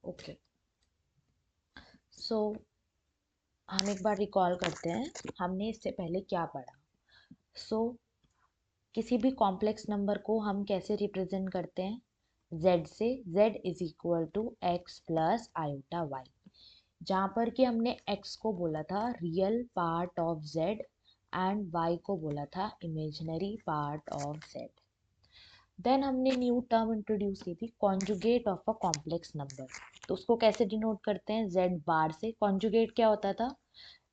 Okay, सो हम एक बार recall करते हैं हमने इससे पहले क्या पढ़ा। सो किसी भी कॉम्प्लेक्स नंबर को हम कैसे रिप्रेजेंट करते हैं, z से। z is equal to x plus iota y, जहाँ पर कि हमने x को बोला था real part of z and y को बोला था imaginary part of z। Then हमने न्यू टर्म इंट्रोड्यूस की थी, conjugate of a complex number. तो उसको कैसे डिनोट करते हैं, z बार से। कॉन्जुगेट क्या होता था,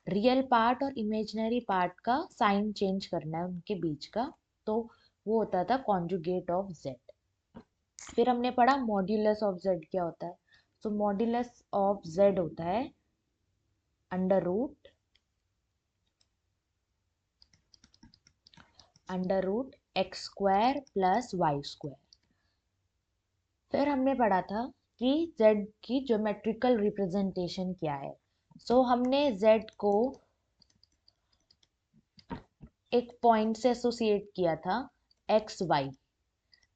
रियल पार्ट और इमेजिनरी पार्ट का साइन चेंज करना है उनके बीच का, तो वो होता था कॉन्जुगेट ऑफ z। फिर हमने पढ़ा मॉड्यूलस ऑफ z क्या होता है। तो मॉड्यूलस ऑफ z होता है under root x square plus y square. फिर हमने पढ़ा था कि z की ज्योमेट्रिकल रिप्रेजेंटेशन क्या है। सो हमने z को एक पॉइंट से एसोसिएट किया था एक्स वाई।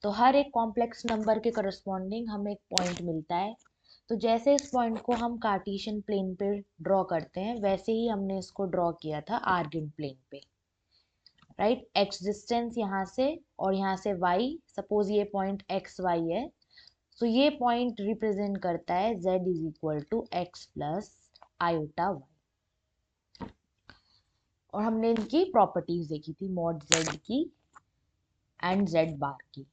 तो हर एक कॉम्प्लेक्स नंबर के करस्पॉन्डिंग हमें एक पॉइंट मिलता है। तो जैसे इस पॉइंट को हम कार्टेशियन प्लेन पे ड्रॉ करते हैं, वैसे ही हमने इसको ड्रॉ किया था आर्गन प्लेन पे, राइट। एक्स डिस्टेंस यहाँ से और यहाँ से वाई, सपोज ये पॉइंट एक्स वाई है। सो ये पॉइंट रिप्रेजेंट करता है z is equal to x plus iota y. और हमने इनकी प्रॉपर्टीज देखी थी, मॉड z की एंड z बार की।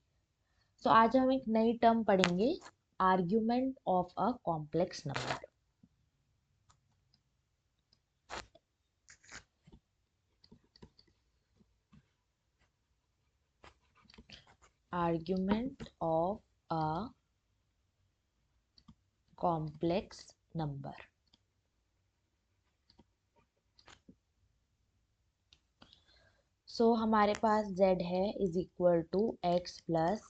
सो आज हम एक नई टर्म पढ़ेंगे, argument of a complex number. Argument of a complex number. So हमारे पास z है is equal to x plus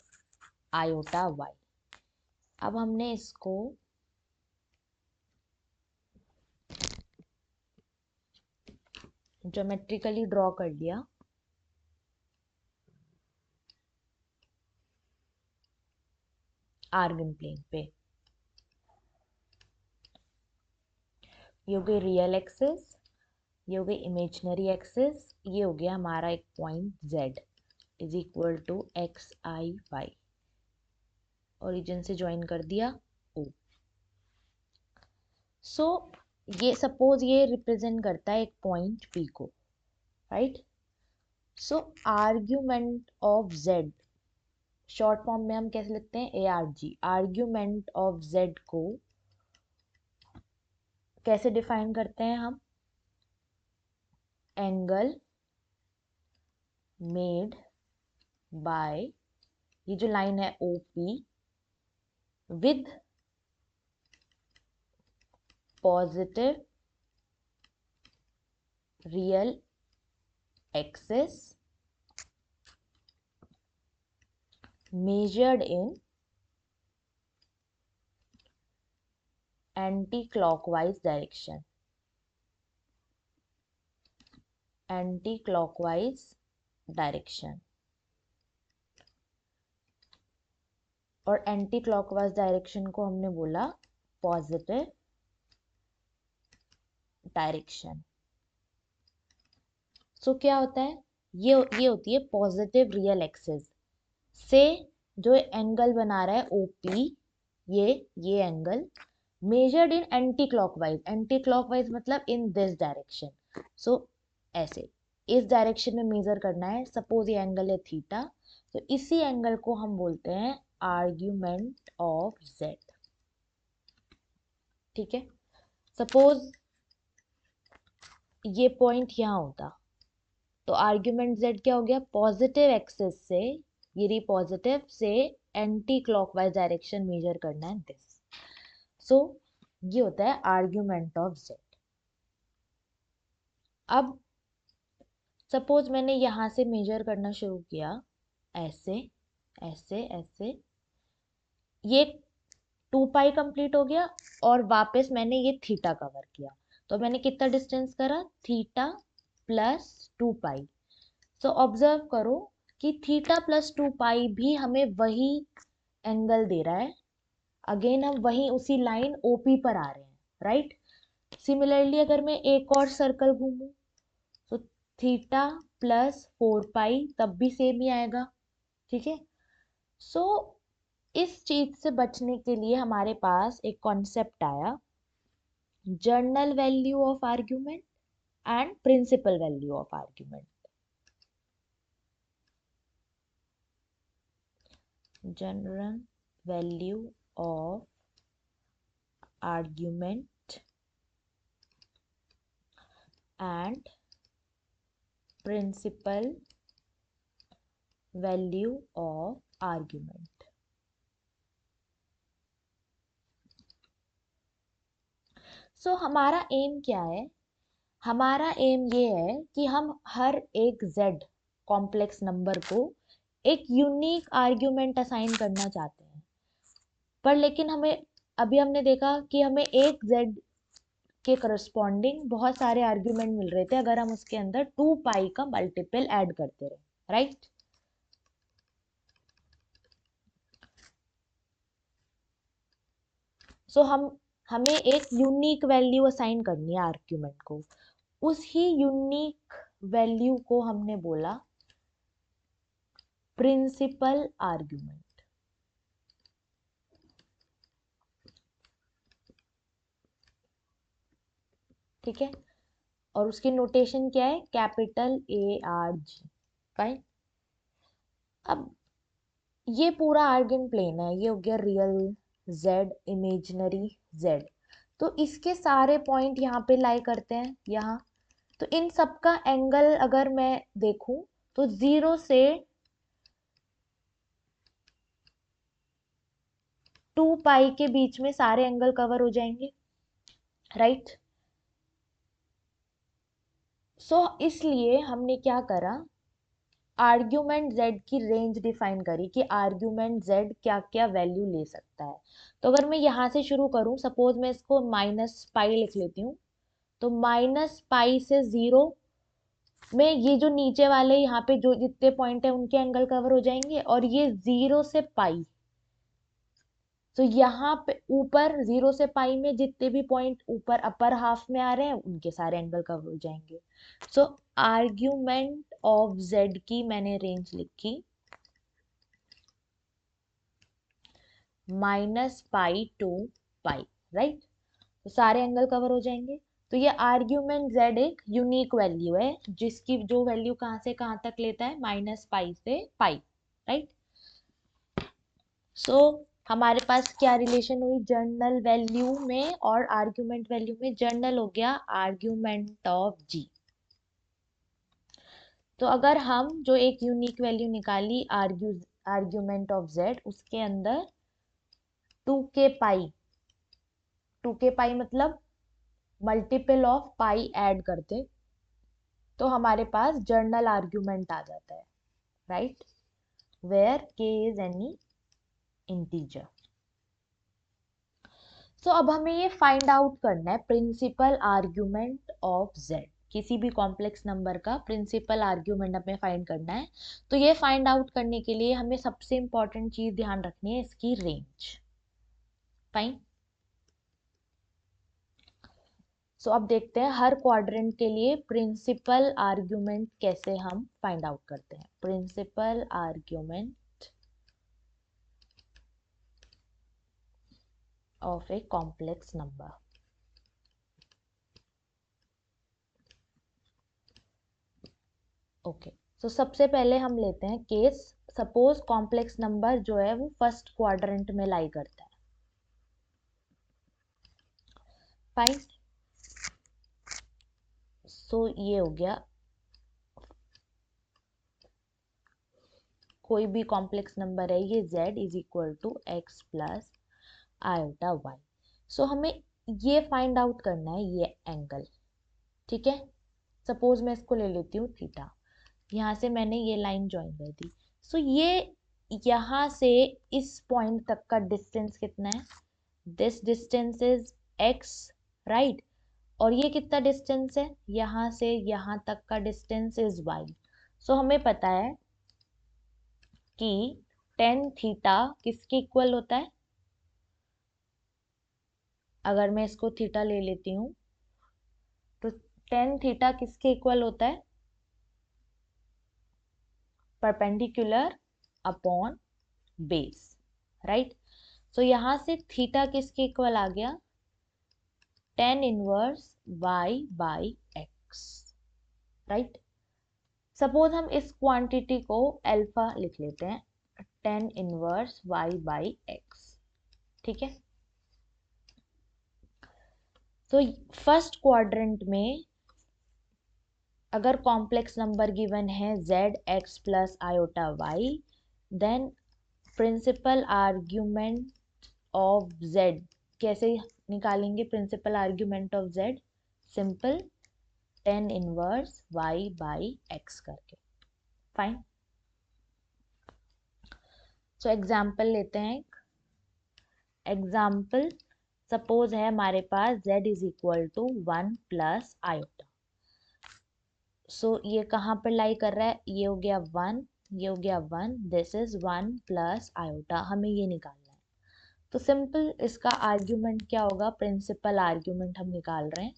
iota y. अब हमने इसको ज्योमेट्रिकली ड्रॉ कर लिया। आर्गन प्लेन पे ये हो गई रियल एक्सिस, ये हो गई इमेजिनरी एक्सिस, ये हो गया हमारा एक point z is equal to x i y. Origin से ज्वाइन कर दिया O। सो ये सपोज ये रिप्रेजेंट करता है एक पॉइंट P को, right. So argument of z, short form में हम कैसे लिखते हैं, ARG। आर्ग्यूमेंट ऑफ z को कैसे डिफाइन करते हैं हम, एंगल मेड बाय, ये जो लाइन है OP with positive real axis measured in anti-clockwise direction, anti-clockwise direction। और एंटी क्लॉकवाइज डायरेक्शन को हमने बोला पॉजिटिव डायरेक्शन। सो क्या होता है, ये होती है पॉजिटिव रियल एक्सिस से जो एंगल बना रहा है ओपी, ये angle measured in anti clockwise. Anti clockwise मतलब इन दिस डायरेक्शन। सो ऐसे इस डायरेक्शन में मेजर करना है। सपोज ये एंगल है थीटा, तो इसी एंगल को हम बोलते हैं आर्ग्यूमेंट ऑफ z, ठीक है। सपोज ये पॉइंट यहाँ होता, तो आर्ग्यूमेंट z क्या हो गया, पॉजिटिव एक्सिस से, ये रही पॉजिटिव से एंटी क्लॉकवाइज डायरेक्शन मेजर करना है दिस। सो ये होता है आर्ग्यूमेंट ऑफ z। अब सपोज मैंने यहां से मेजर करना शुरू किया, ऐसे ऐसे ऐसे, ये 2 पाई कंप्लीट हो गया और वापस मैंने ये थीटा कवर किया। तो मैंने कितना डिस्टेंस करा, थीटा प्लस 2 पाई। सो ऑब्जर्व करो कि थीटा प्लस 2 पाई भी हमें वही एंगल दे रहा है अगेन हम वही उसी लाइन ओपी पर आ रहे हैं, राइट। सिमिलरली अगर मैं एक और सर्कल घूमूं तो थीटा प्लस 4 पाई तब भी सेम ही आएगा, ठीक है। सो इस चीज से बचने के लिए हमारे पास एक कॉन्सेप्ट आया, general value of argument and principal value of argument. General value of argument and principal value of argument. So हमारा एम क्या है? हमारा एम ये है कि हम हर एक z कॉम्प्लेक्स नंबर को एक यूनिक आर्ग्यूमेंट असाइन करना चाहते हैं, पर लेकिन हमें अभी हमने देखा कि हमें एक z के करस्पॉन्डिंग बहुत सारे आर्ग्यूमेंट मिल रहे थे अगर हम उसके अंदर 2 पाई का मल्टीपल ऐड करते रहे, राइट। सो हमें एक यूनिक वैल्यू असाइन करनी है आर्ग्यूमेंट को, उस ही यूनिक वैल्यू को हमने बोला प्रिंसिपल आर्ग्यूमेंट, ठीक है। और उसकी नोटेशन क्या है? Capital ARG, fine. अब ये पूरा आर्गन प्लेन है, ये हो गया रियल z, इमेजिनरी z। तो इसके सारे पॉइंट यहाँ पे लाई करते हैं यहाँ। तो इन सब का एंगल अगर मैं देखूं तो 0 से 2 पाई के बीच में सारे एंगल कवर हो जाएंगे, राइट। सो इसलिए हमने क्या करा, आर्ग्यूमेंट z की रेंज डिफाइन करी कि आर्ग्यूमेंट z क्या क्या वैल्यू ले सकता है। तो अगर मैं यहाँ से शुरू करूँ, सपोज मैं इसको -पाई लिख लेती हूँ, तो -पाई से 0 में ये जो नीचे वाले यहाँ पे जो जितने पॉइंट है उनके एंगल कवर हो जाएंगे, और ये 0 से पाई, तो यहाँ पे ऊपर 0 से पाई में जितने भी पॉइंट ऊपर अपर हाफ में आ रहे हैं उनके सारे एंगल कवर हो जाएंगे। सो आर्ग्यूमेंट ऑफ z की मैंने रेंज लिखी -पाई टू पाई, राइट। तो सारे एंगल कवर हो जाएंगे। तो ये आर्ग्यूमेंट z एक यूनिक वैल्यू है जिसकी जो वैल्यू कहाँ से कहाँ तक लेता है, -पाई से पाई, राइट। सो हमारे पास क्या रिलेशन हुई जर्नल वैल्यू में और आर्ग्यूमेंट वैल्यू में? जर्नल हो गया आर्ग्यूमेंट ऑफ g। तो अगर हम जो एक यूनिक वैल्यू निकाली आर्ग्यूमेंट ऑफ z, उसके अंदर 2 के पाई मतलब मल्टीपल ऑफ पाई ऐड करते तो हमारे पास जर्नल आर्ग्यूमेंट आ जाता है, right, where k is any integer. So अब हमें ये फाइंड आउट करना है प्रिंसिपल आर्ग्यूमेंट ऑफ z। किसी भी कॉम्प्लेक्स नंबर का प्रिंसिपल आर्ग्यूमेंट हमें फाइंड करना है। तो ये फाइंड आउट करने के लिए हमें सबसे इंपॉर्टेंट चीज ध्यान रखनी है, इसकी रेंज, फाइन। सो अब देखते हैं हर क्वाड्रेंट के लिए प्रिंसिपल आर्ग्यूमेंट कैसे हम फाइंड आउट करते हैं। Principal argument of a complex number. Okay, तो सबसे पहले हम लेते हैं केस, सपोज कॉम्प्लेक्स नंबर जो है वो फर्स्ट क्वाड्रेंट में लाई करता है, फाइन। सो ये हो गया, कोई भी कॉम्प्लेक्स नंबर है ये z is equal to x plus iota y। So हमें ये फाइंड आउट करना है ये एंगल, ठीक है। सपोज मैं इसको ले लेती हूँ थीटा, यहाँ से मैंने ये लाइन ज्वाइन कर दी। सो ये यहाँ से इस पॉइंट तक का डिस्टेंस कितना है? This distance is x, right. और ये कितना डिस्टेंस है? यहाँ से यहाँ तक का डिस्टेंस इज y। सो हमें पता है कि टेन थीटा किसके इक्वल होता है? अगर मैं इसको थीटा ले लेती हूँ तो टेन थीटा किसके इक्वल होता है? Perpendicular upon base, right. So यहां से थीटा किसके इक्वल आ गया? Tan inverse y by x, right. Suppose हम इस क्वांटिटी को अल्फा लिख लेते हैं, tan inverse y by x, ठीक है। तो फर्स्ट क्वाड्रेंट में अगर कॉम्प्लेक्स नंबर गिवन है z x plus iota y, then principal argument of z कैसे निकालेंगे? Principal argument of z simple tan inverse y by x करके, फाइन। सो एग्जाम्पल लेते हैं। एग्जाम्पल सपोज है हमारे पास z is equal to one plus iota. So ये कहाँ पर लाई कर रहा है? ये हो गया वन, ये हो गया one, this is one plus iota, हमें ये निकालना है। तो सिंपल इसका आर्ग्यूमेंट क्या होगा? प्रिंसिपल आर्ग्यूमेंट हम निकाल रहे हैं।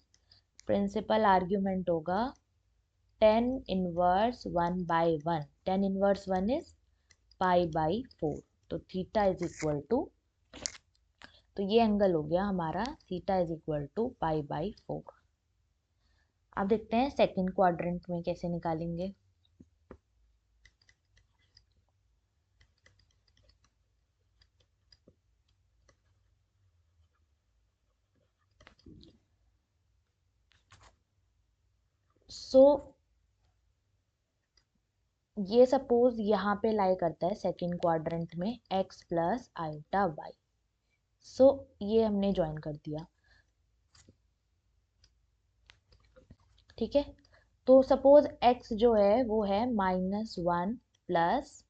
प्रिंसिपल आर्ग्यूमेंट होगा tan inverse one by one, tan inverse one is pi by four, तो थीटा इज इक्वल टू, तो ये एंगल हो गया हमारा theta is equal to pi by four. अब देखते हैं सेकंड क्वाड्रेंट में कैसे निकालेंगे। सो ये सपोज यहाँ पे लाई करता है सेकंड क्वाड्रेंट में x प्लस आयोटा वाई। सो ये हमने ज्वाइन कर दिया, ठीक है। तो सपोज x जो है वो है minus one plus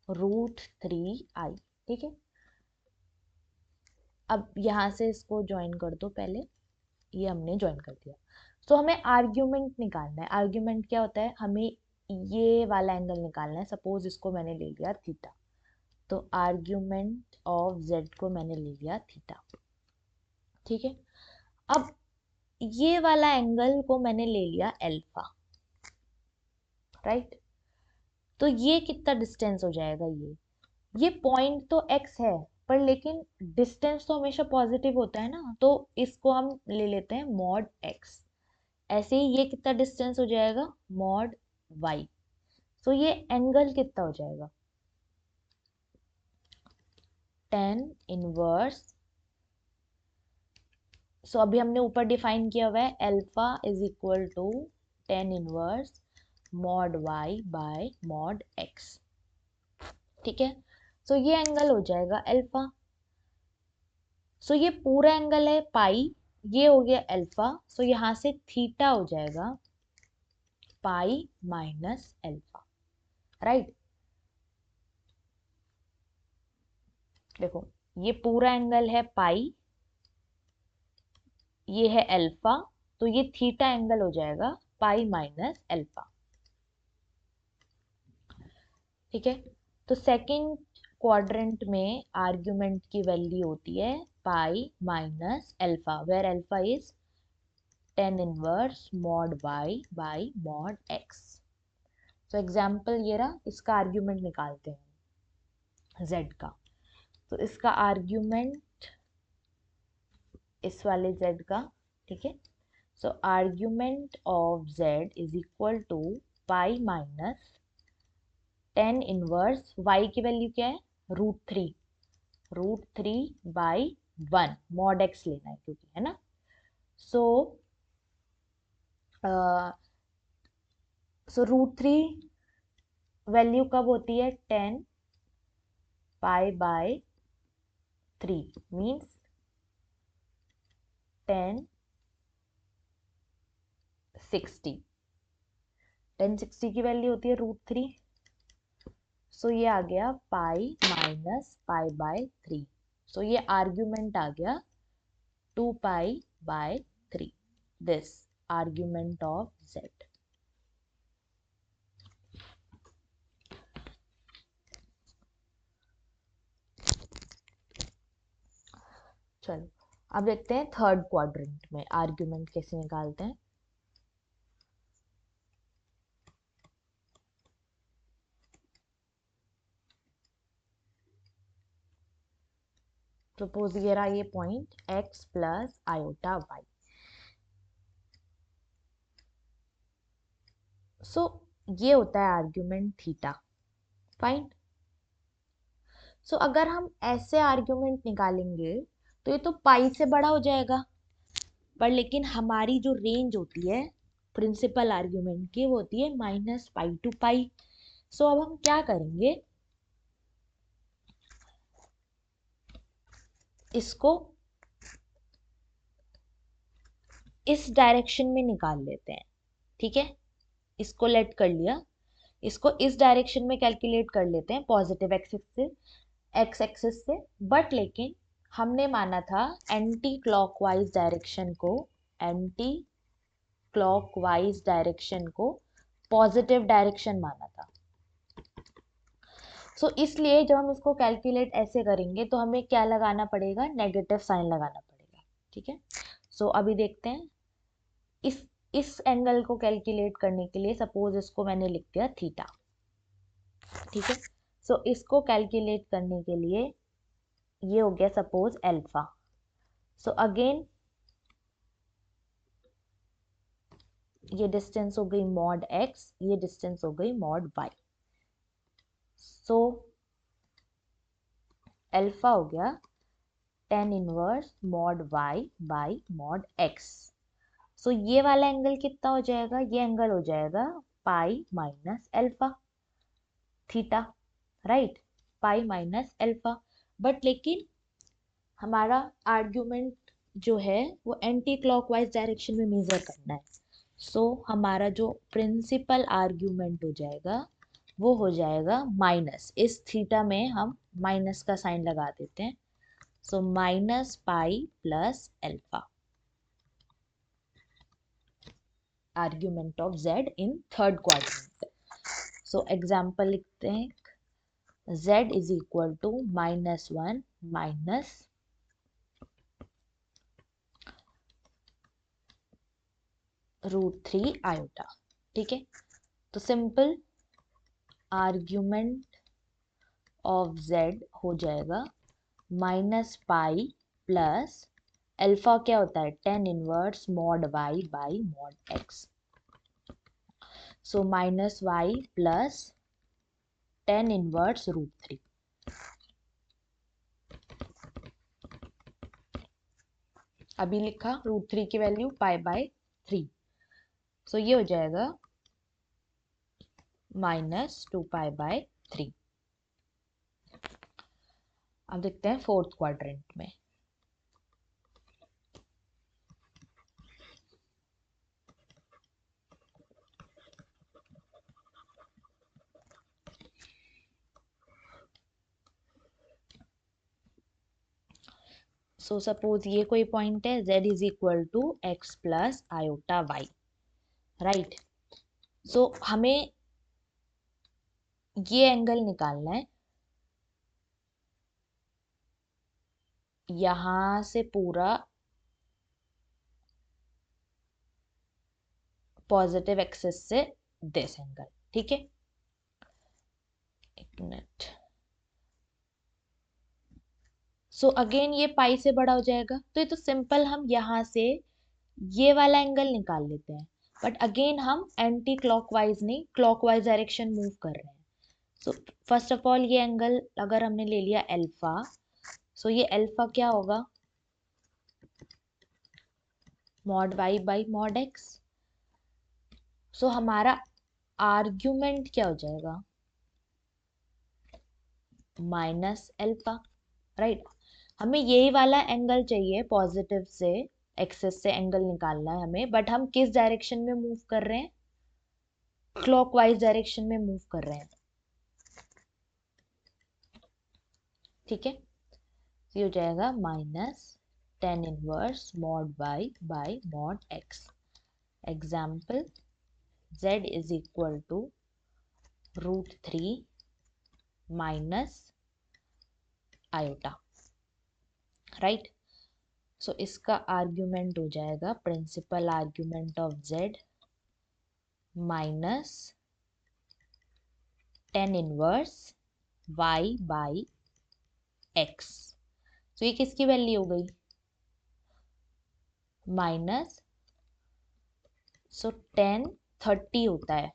root three i, ठीक है। अब यहाँ से इसको ज्वाइन कर दो पहले, ये हमने ज्वाइन कर दिया। तो हमें आर्ग्यूमेंट निकालना है। आर्ग्यूमेंट क्या होता है? हमें ये वाला एंगल निकालना है। सपोज इसको मैंने ले लिया थीटा, तो आर्ग्यूमेंट ऑफ z को मैंने ले लिया थीटा, ठीक है। अब ये वाला एंगल को मैंने ले लिया अल्फा, राइट। तो ये कितना डिस्टेंस हो जाएगा? ये पॉइंट तो x है, पर लेकिन डिस्टेंस तो हमेशा पॉजिटिव होता है ना, तो इसको हम ले लेते हैं मॉड x। ऐसे ही ये कितना डिस्टेंस हो जाएगा? Mod y। सो ये एंगल कितना हो जाएगा? टेन इनवर्स, सो अभी हमने ऊपर डिफाइन किया हुआ है alpha is equal to tan inverse mod y by mod x, ठीक है। सो ये एंगल हो जाएगा अल्फा। सो ये पूरा एंगल है पाई, ये हो गया अल्फा। सो यहाँ से थीटा हो जाएगा पाई माइनस अल्फा, राइट। देखो ये पूरा एंगल है पाई, ये है अल्फा, तो ये थीटा एंगल हो जाएगा पाई माइनस अल्फा, ठीक है। तो सेकंड क्वाड्रेंट में आर्ग्यूमेंट की वैल्यू होती है pi minus alpha, where alpha is tan inverse mod y by mod x. तो एग्जाम्पल ये रहा, इसका आर्ग्यूमेंट निकालते हैं z का। तो इसका आर्ग्यूमेंट इस वाले z का, ठीक है। So argument of z is equal to pi minus tan inverse y की वैल्यू क्या है? Root three by one, mod x लेना है क्योंकि, है ना। सो रूट थ्री वैल्यू कब होती है? Tan pi by three means tan sixty, tan sixty की वैल्यू होती है रूट थ्री। सो ये आ गया pi minus pi by three. So ये आर्ग्यूमेंट आ गया two pi by three, this argument of z। चलो अब देखते हैं थर्ड क्वाड्रेंट में आर्ग्यूमेंट कैसे निकालते हैं। सपोज ये रहा ये point x plus iota y। सो ये होता है आर्ग्यूमेंट थीटा। फाइन। सो अगर हम ऐसे आर्ग्यूमेंट निकालेंगे तो ये तो पाई से बड़ा हो जाएगा, पर लेकिन हमारी जो रेंज होती है प्रिंसिपल आर्ग्यूमेंट की वो होती है माइनस पाई टू पाई। सो अब हम क्या करेंगे, इसको इस डायरेक्शन में निकाल लेते हैं। ठीक है, इसको लेट कर लिया, इसको इस डायरेक्शन में कैलकुलेट कर लेते हैं पॉजिटिव एक्सिस से, एक्स एक्सिस से। बट लेकिन हमने माना था एंटी क्लॉकवाइज डायरेक्शन को, एंटी क्लॉकवाइज डायरेक्शन को पॉजिटिव डायरेक्शन माना था। सो इसलिए जब हम इसको कैलकुलेट ऐसे करेंगे तो हमें क्या लगाना पड़ेगा, नेगेटिव साइन लगाना पड़ेगा। ठीक है, सो अभी देखते हैं इस इस एंगल को कैलकुलेट करने के लिए सपोज इसको मैंने लिख दिया थीटा। ठीक है, सो इसको कैलकुलेट करने के लिए ये हो गया सपोज अल्फा। सो अगेन ये डिस्टेंस हो गई मॉड एक्स, ये डिस्टेंस हो गई मॉड वाई। सो अल्फा हो गया tan inverse mod y by mod x. So ये वाला एंगल कितना हो जाएगा, ये एंगल हो जाएगा पाई minus alpha theta. Right, pi minus alpha. But लेकिन हमारा आर्ग्यूमेंट जो है वो एंटी क्लॉकवाइज डायरेक्शन में मेजर करना है। सो हमारा जो प्रिंसिपल आर्ग्यूमेंट हो जाएगा वो हो जाएगा माइनस, इस थीटा में हम माइनस का साइन लगा देते हैं। So minus pi plus alpha, argument of z in third quadrant. So example लिखते हैं z is equal to minus one minus √3 iota. ठीक है, तो सिंपल आर्ग्यूमेंट ऑफ z हो जाएगा माइनस पाई प्लस अल्फा क्या होता है tan inverse mod y by mod x। So minus y plus tan inverse √3। अभी लिखा √3 की वैल्यू पाई बाय 3। सो ये हो जाएगा माइनस 2 पाई बाय 3। अब देखते हैं फोर्थ क्वाड्रेंट में। सो सपोज ये कोई पॉइंट है z is equal to x plus iota y. Right, so हमें ये एंगल निकालना है, यहां से पूरा पॉजिटिव एक्सिस से दिस एंगल। ठीक है, एक मिनट। सो अगेन ये पाई से बड़ा हो जाएगा, तो ये तो सिंपल हम यहां से ये वाला एंगल निकाल लेते हैं। बट अगेन हम एंटी क्लॉकवाइज नहीं क्लॉकवाइज डायरेक्शन मूव कर रहे हैं। सो फर्स्ट ऑफ ऑल ये एंगल अगर हमने ले लिया अल्फा, सो ये अल्फा क्या होगा mod y by mod x. So हमारा आर्ग्यूमेंट क्या हो जाएगा माइनस अल्फा। राइट, हमें यही वाला एंगल चाहिए पॉजिटिव से एक्सिस से एंगल निकालना है हमें, बट हम किस डायरेक्शन में मूव कर रहे हैं, क्लॉकवाइज डायरेक्शन में मूव कर रहे हैं। ठीक है, ये हो जाएगा minus tan inverse mod y by mod x. Example z is equal to √3 minus iota. Right, so इसका आर्ग्यूमेंट हो जाएगा principal argument of z minus tan inverse y by x। तो ये किसकी वैल्यू हो गई? माइनस, सो 10/30 होता है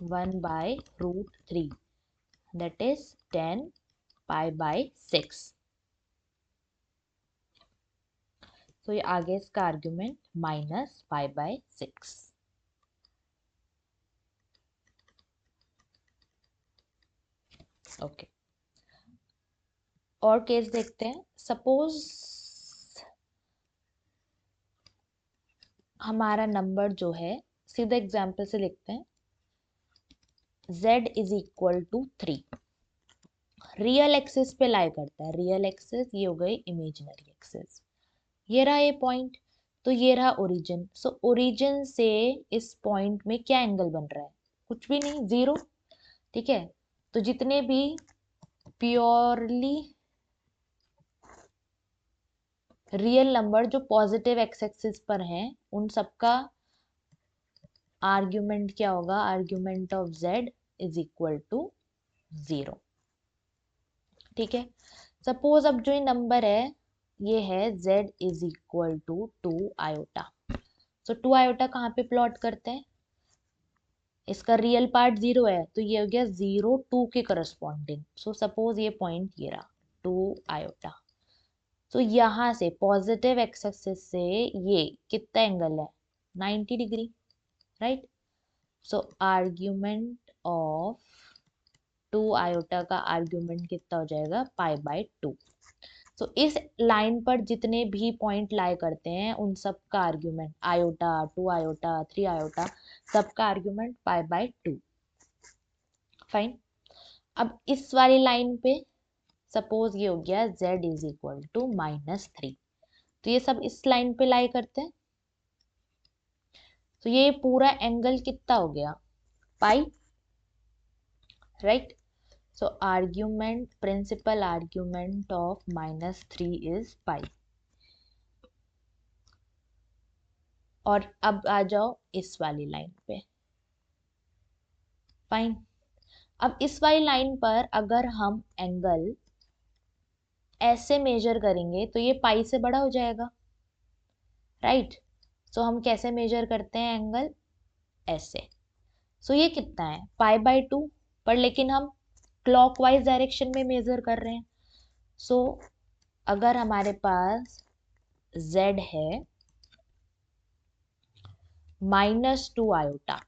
1/√3, दैट इज 10π/6। तो ये आगे इसका आर्ग्यूमेंट -π/6। ओके, और केस देखते हैं। सपोज हमारा नंबर जो है, सीधा एग्जाम्पल से लिखते हैं, z is equal to 3 real axis पे लाई करता है। रियल एक्सिस ये हो गई, इमेजिनरी एक्सिस ये रहा, ये पॉइंट। तो ये रहा ओरिजिन। सो ओरिजिन से इस पॉइंट में क्या एंगल बन रहा है? कुछ भी नहीं, जीरो। ठीक है, तो जितने भी प्योरली रियल नंबर जो पॉजिटिव एक्स एक्सिस पर हैं, उन सबका आर्ग्यूमेंट क्या होगा? Argument of z is equal to 0। ठीक है, सपोज अब जो ये नंबर है ये है z is equal to 2 iota. So 2 iota कहाँ पे प्लॉट करते हैं? इसका रियल पार्ट 0 है, तो ये हो गया 0 2 के करस्पॉन्डिंग। सो सपोज ये पॉइंट ये रहा 2 आयोटा। तो यहाँ से पॉजिटिव एक्स एक्सिस से ये कितना एंगल है? 90 degree, right. So argument of 2 iota का आर्ग्यूमेंट कितना हो जाएगा? π/2। सो इस लाइन पर जितने भी पॉइंट लाई करते हैं उन सब का आर्ग्यूमेंट, आयोटा, 2 आयोटा, 3 आयोटा, सबका आर्ग्यूमेंट π/2। फाइन। अब इस वाली लाइन पे सपोज ये हो गया z इज इक्वल टू -3, तो ये सब इस लाइन पे लाई करते हैं। तो ये पूरा एंगल कितना हो गया? Pi, right. So argument, principal argument of -3 is pi. और अब आ जाओ इस वाली लाइन पे। फाइन। अब इस वाली लाइन पर अगर हम एंगल ऐसे मेजर करेंगे तो ये पाई से बड़ा हो जाएगा, राइट। सो हम कैसे मेजर करते हैं एंगल? ऐसे। सो ये कितना है? π/2, पर लेकिन हम क्लॉकवाइज डायरेक्शन में मेजर कर रहे हैं। सो अगर हमारे पास z है -2 आयोटा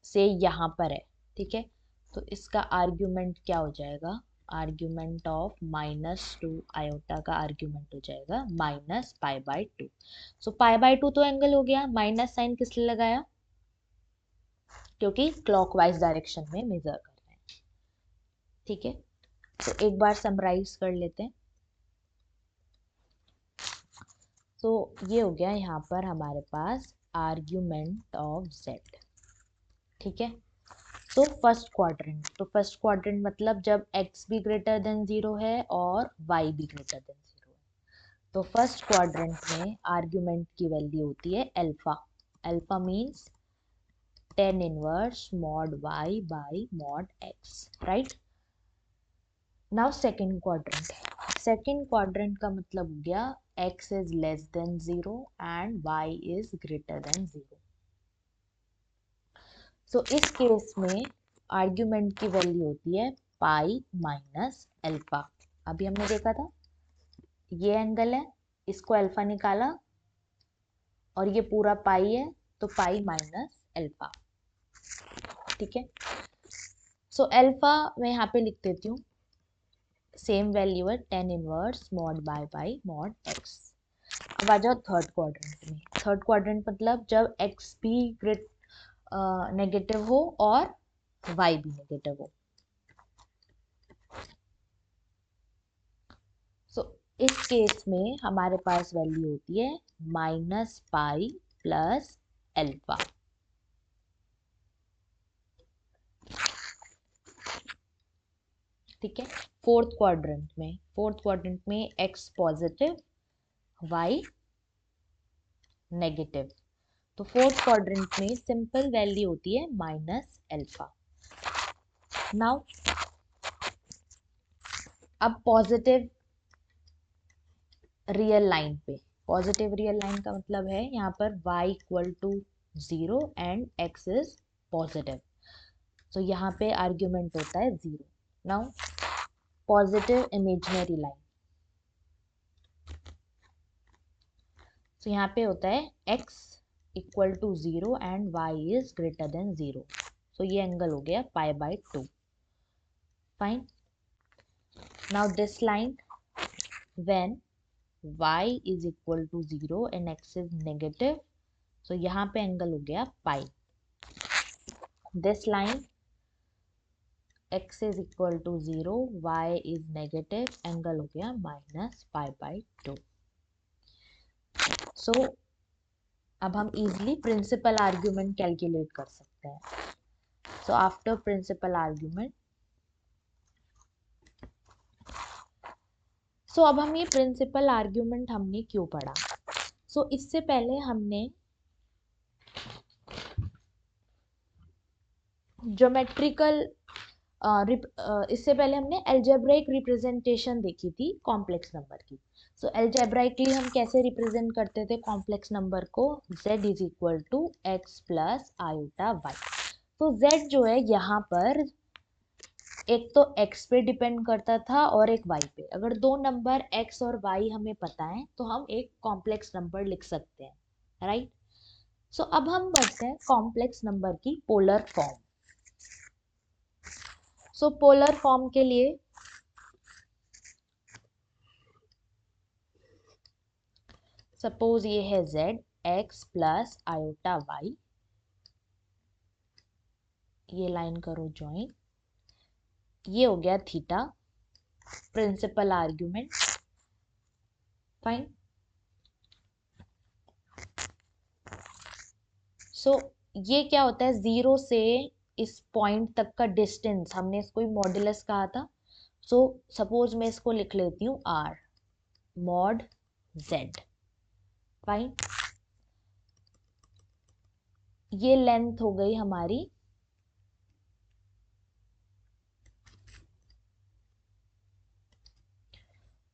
से यहाँ पर है, ठीक है, तो इसका आर्ग्यूमेंट क्या हो जाएगा? आर्ग्यूमेंट ऑफ -2 आयोटा का आर्ग्यूमेंट हो जाएगा -π/2। सो π/2 तो एंगल हो गया, माइनस साइन किस लिए लगाया? क्योंकि क्लॉकवाइज डायरेक्शन में मेजर कर रहे हैं। ठीक है, तो एक बार समराइज कर लेते हैं। तो ये हो गया यहाँ पर हमारे पास आर्ग्यूमेंट ऑफ z। ठीक है, तो फर्स्ट क्वाड्रेंट, तो फर्स्ट क्वाड्रेंट मतलब जब x भी ग्रेटर देन 0 है और y भी ग्रेटर देन 0 है। तो फर्स्ट क्वाड्रेंट में आर्ग्यूमेंट की वैल्यू होती है alpha. Alpha means tan inverse mod y by mod x, right. Now second quadrant. Second quadrant का मतलब हो गया x is less than 0 and y is greater than 0। सो इस केस में आर्ग्यूमेंट की वैल्यू होती है पाई माइनस अल्फा। अभी हमने देखा था ये एंगल है, इसको अल्फा निकाला और ये पूरा पाई है, तो पाई माइनस अल्फा। ठीक है, सो अल्फा मैं यहाँ पे लिख देती हूँ, सेम वैल्यू है tan inverse mod y by mod x। अब आ जाओ थर्ड क्वाड्रेंट में। थर्ड क्वाड्रेंट मतलब जब x भी नेगेटिव हो और y भी नेगेटिव हो। सो इस केस में हमारे पास वैल्यू होती है -पाई प्लस अल्फा। ठीक है, फोर्थ क्वाड्रेंट में, फोर्थ क्वाड्रेंट में x पॉजिटिव y नेगेटिव। तो फोर्थ क्वाड्रेंट में सिंपल वैल्यू होती है माइनस अल्फा। नाउ अब पॉजिटिव रियल लाइन पे, पॉजिटिव रियल लाइन का मतलब है यहाँ पर y equal to 0 and x is positive, तो यहाँ पे आर्ग्यूमेंट होता है 0। नाउ पॉजिटिव इमेजिनरी लाइन, तो यहाँ पे होता है x equal to 0 and y is greater than 0, तो ये एंगल हो गया π/2। Fine. Now this line when y is equal to 0 and x is negative, तो यहाँ पे एंगल हो गया pi. This line x is equal to 0, y is negative, angle हो गया माइनस π/2। सो अब हम इजिली प्रिंसिपल आर्ग्यूमेंट कैलकुलेट कर सकते हैं। सो आफ्टर प्रिंसिपल आर्ग्यूमेंट, सो अब हम ये प्रिंसिपल आर्ग्यूमेंट हमने क्यों पढ़ा? सो इससे पहले हमने ज्योमेट्रिकल इससे पहले हमने एल्जेब्राइक रिप्रेजेंटेशन देखी थी कॉम्प्लेक्स नंबर की। सो एल्जेब्राइकली हम कैसे रिप्रेजेंट करते थे कॉम्प्लेक्स नंबर को? z is equal to x plus iota y. तो z जो है यहाँ पर एक तो x पे डिपेंड करता था और एक y पे। अगर दो नंबर x और y हमें पता है तो हम एक कॉम्प्लेक्स नंबर लिख सकते हैं, राइट? सो अब हम बढ़ते हैं कॉम्प्लेक्स नंबर की polar form. So polar form के लिए सपोज ये है z x plus iota y, ये लाइन करो ज्वाइन, ये हो गया theta, principal argument. Fine. So ये क्या होता है, 0 से इस पॉइंट तक का डिस्टेंस, हमने इसको मॉड्यूलस कहा था। सो सपोज मैं इसको लिख लेती हूँ r मॉड z। फाइन। ये लेंथ हो गई हमारी,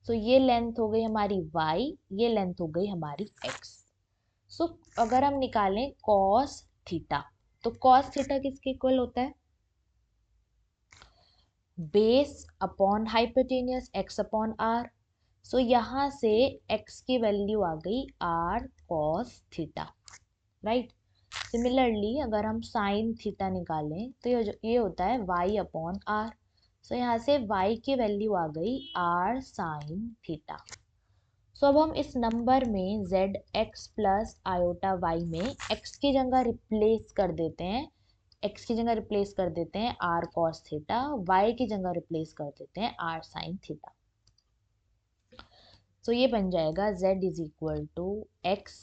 सो ये लेंथ हो गई हमारी y, ये लेंथ हो गई हमारी x। सो अगर हम निकालें cos थीटा, तो cos थीटा किसके इक्वल होता है? Base upon hypotenuse x upon r। सो यहाँ से x की वैल्यू आ गई r cos theta, right? Similarly अगर हम साइन थीटा निकालें तो ये होता है y अपॉन r। सो यहाँ से y की वैल्यू आ गई r साइन थीटा। सो अब हम इस नंबर में z x plus iota y में x की जगह रिप्लेस कर देते हैं, x की जगह रिप्लेस कर देते हैं r cos थीटा, y की जगह रिप्लेस कर देते हैं r sin थीटा। तो ये बन जाएगा z is equal to x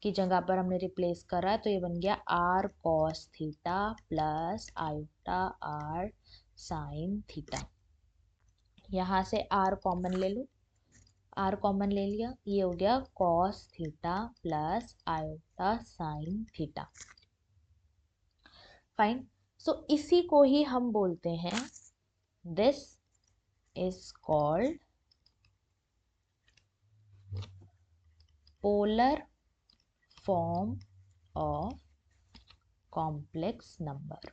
की जगह पर हमने रिप्लेस करा, तो ये बन गया r cos theta plus iota r sin theta. यहाँ से r कॉमन ले लो, r कॉमन ले लिया, ये हो गया cos theta plus iota sin theta. Fine. So इसी को ही हम बोलते हैं, this is called polar form of complex number.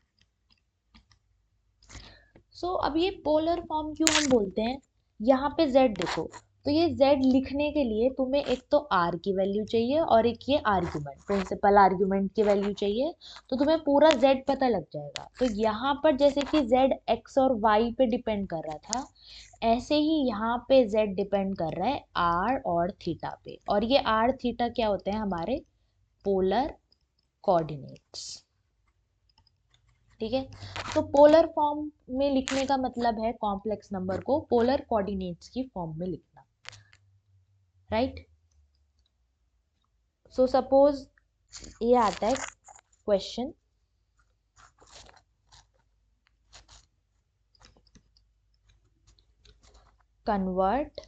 So अब ये पोलर फॉर्म क्यों हम बोलते हैं? यहाँ पे z देखो, तो ये z लिखने के लिए तुम्हें एक तो r की वैल्यू चाहिए और एक ये आर्ग्यूमेंट, प्रिंसिपल आर्ग्यूमेंट की वैल्यू चाहिए, तो तुम्हें पूरा z पता लग जाएगा। तो यहाँ पर जैसे कि z x और y पे डिपेंड कर रहा था, ऐसे ही यहाँ पे z डिपेंड कर रहा है r और थीटा पे, और ये r थीटा क्या होते हैं? हमारे पोलर कोऑर्डिनेट्स। ठीक है। तो पोलर फॉर्म में लिखने का मतलब है कॉम्प्लेक्स नंबर को पोलर कोऑर्डिनेट्स की फॉर्म में लिखना, राइट? सो सपोज ये आता है question, convert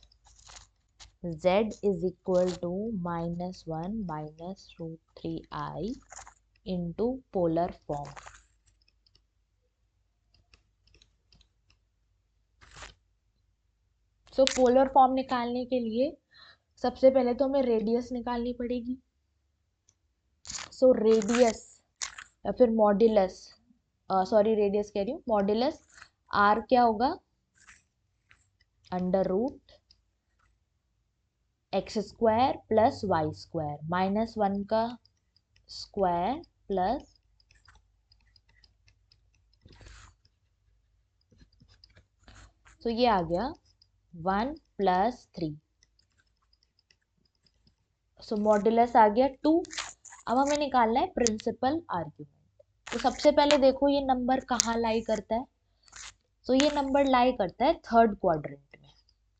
z is equal to -1 minus √3i into polar form. So polar form निकालने के लिए सबसे पहले तो हमें रेडियस निकालनी पड़ेगी। सो रेडियस या फिर मॉड्यूलस, सॉरी रेडियस कह रही हूँ, मॉड्यूलस आर क्या होगा, √x² प्लस y² -1 का स्क्वायर प्लस तो ये आ गया 1 + 3। सो मॉड्यूलस आ गया 2। अब हमें निकालना है प्रिंसिपल आर्ग्यूमेंट। तो सबसे पहले देखो ये नंबर कहाँ लाई करता है। तो ये नंबर लाई करता है थर्ड क्वाड्रेंट में,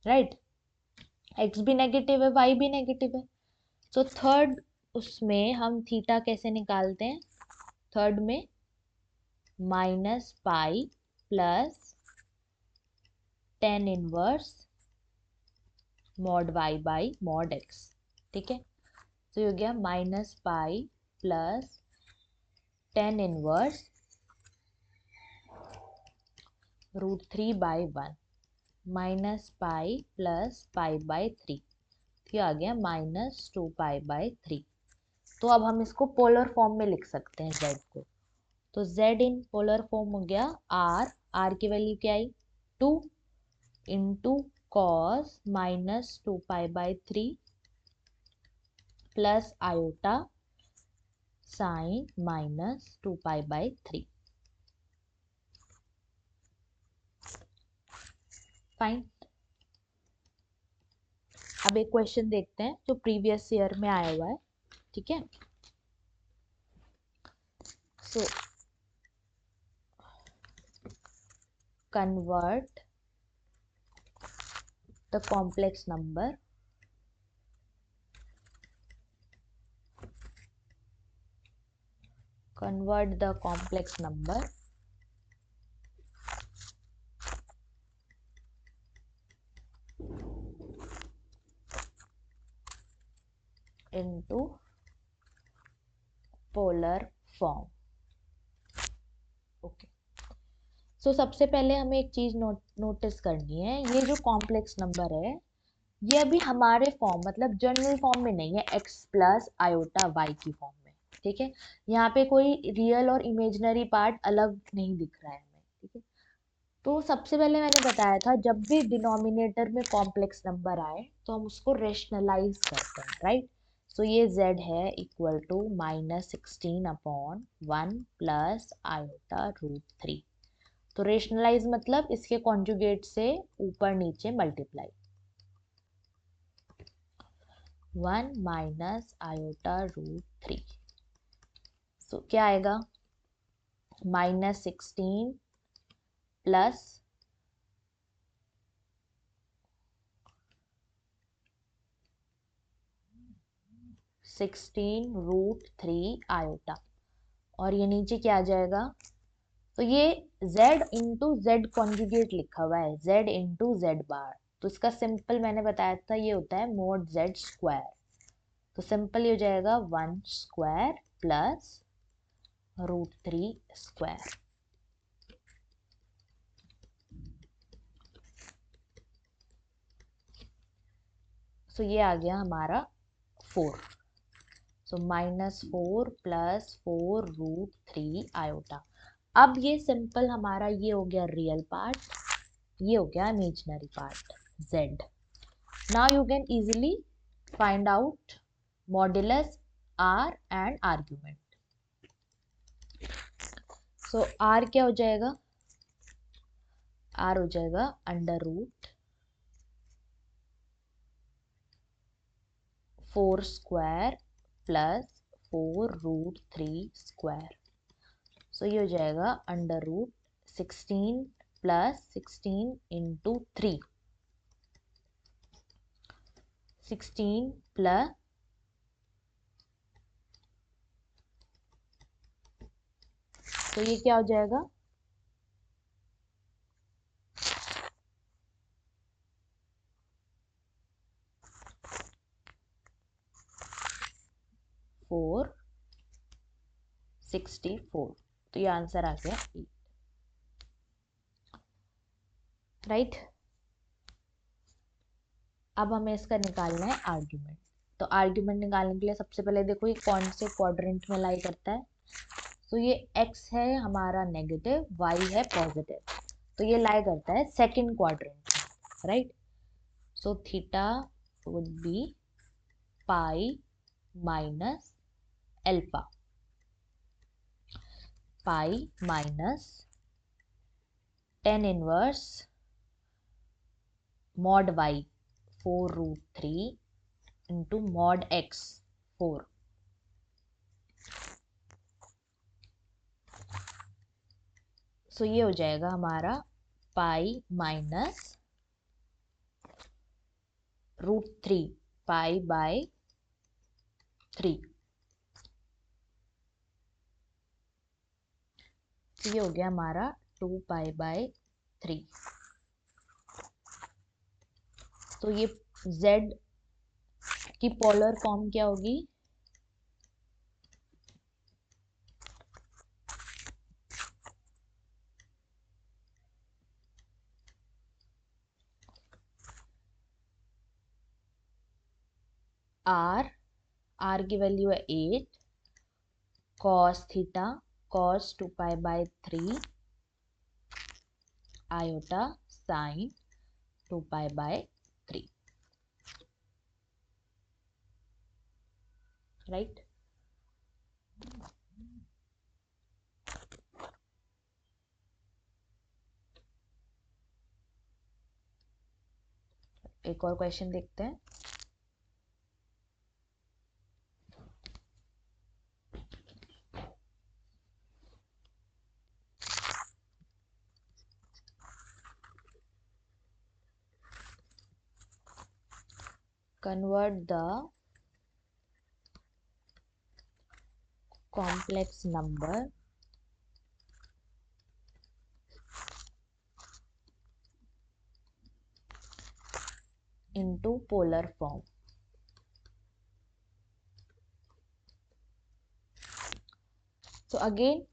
राइट। एक्स भी नेगेटिव है, वाई भी नेगेटिव है। तो थर्ड उसमें हम थीटा कैसे निकालते हैं, थर्ड में -पाई plus tan inverse mod y by mod x, ठीक है। तो ये हो गया -पाई प्लस tan इनवर्स √3/1 -पाई प्लस π/3, ये आ गया -2π/3। तो अब हम इसको पोलर फॉर्म में लिख सकते हैं z को। तो z इन पोलर फॉर्म हो गया r की वैल्यू क्या आई 2 into cos -2π/3 plus iota sine -2π/3। Fine. अब एक क्वेश्चन देखते हैं जो प्रीवियस ईयर में आया हुआ है, ठीक है। So convert the complex number into polar form। Okay. So सबसे पहले हमें एक चीज नोटिस करनी है, ये जो कॉम्प्लेक्स नंबर है ये अभी हमारे फॉर्म मतलब जनरल फॉर्म में नहीं है, x प्लस आयोटा वाई की फॉर्म में, ठीक है। यहाँ पे कोई रियल और इमेजिनरी पार्ट अलग नहीं दिख रहा है हमें, ठीक है। तो सबसे पहले मैंने बताया था जब भी डिनोमिनेटर में कॉम्प्लेक्स नंबर आए तो हम उसको रेशनलाइज करते हैं, राइट। सो ये z है इक्वल टू -16/1 प्लस आयोटा √3। तो रेशनलाइज मतलब इसके कॉन्जुगेट से ऊपर नीचे मल्टीप्लाई, 1 माइनस आयोटा √3। सो क्या आएगा, -16 प्लस 16 √3 आयोटा, और ये नीचे क्या आ जाएगा। तो ये z इंटू जेड कॉन्जुगेट लिखा हुआ है, z इंटू जेड बार। तो इसका सिंपल मैंने बताया था ये होता है mod z²। तो सिंपल ये हो जाएगा 1² प्लस √3²। सो ये आ गया हमारा 4। सो -4 प्लस 4 √3 आयोटा। अब ये सिंपल हमारा ये हो गया रियल पार्ट, ये हो गया imaginary part z। Now you can easily find out modulus r and argument. So r क्या हो जाएगा, r हो जाएगा √4² प्लस 4 √3²। सो ये हो जाएगा √16 प्लस 16 इंटू 3, 16 प्लस तो ये क्या हो जाएगा, 464, तो ये आंसर आ गया 8, राइट। अब हमें इसका निकालना है आर्ग्यूमेंट। तो आर्ग्यूमेंट निकालने के लिए सबसे पहले देखो ये कौन से क्वाड्रेंट में लाई करता है। तो ये x है हमारा नेगेटिव, y है पॉजिटिव, तो ये लाई करता है सेकंड क्वाड्रेंट में, right. So theta would be pi minus alpha, pi minus tan inverse mod y 4√3 into mod x 4। सो ये हो जाएगा हमारा पाई माइनस √3 पाई बाय 3। तो ये हो गया हमारा 2 पाई बाय 3। तो ये z की पोलर फॉर्म क्या होगी, r की वैल्यू है 8 cos theta cos 2 pi by 3 iota sine 2 pi by 3, right. एक और क्वेश्चन देखते हैं। Convert the complex number into polar form। तो अगेन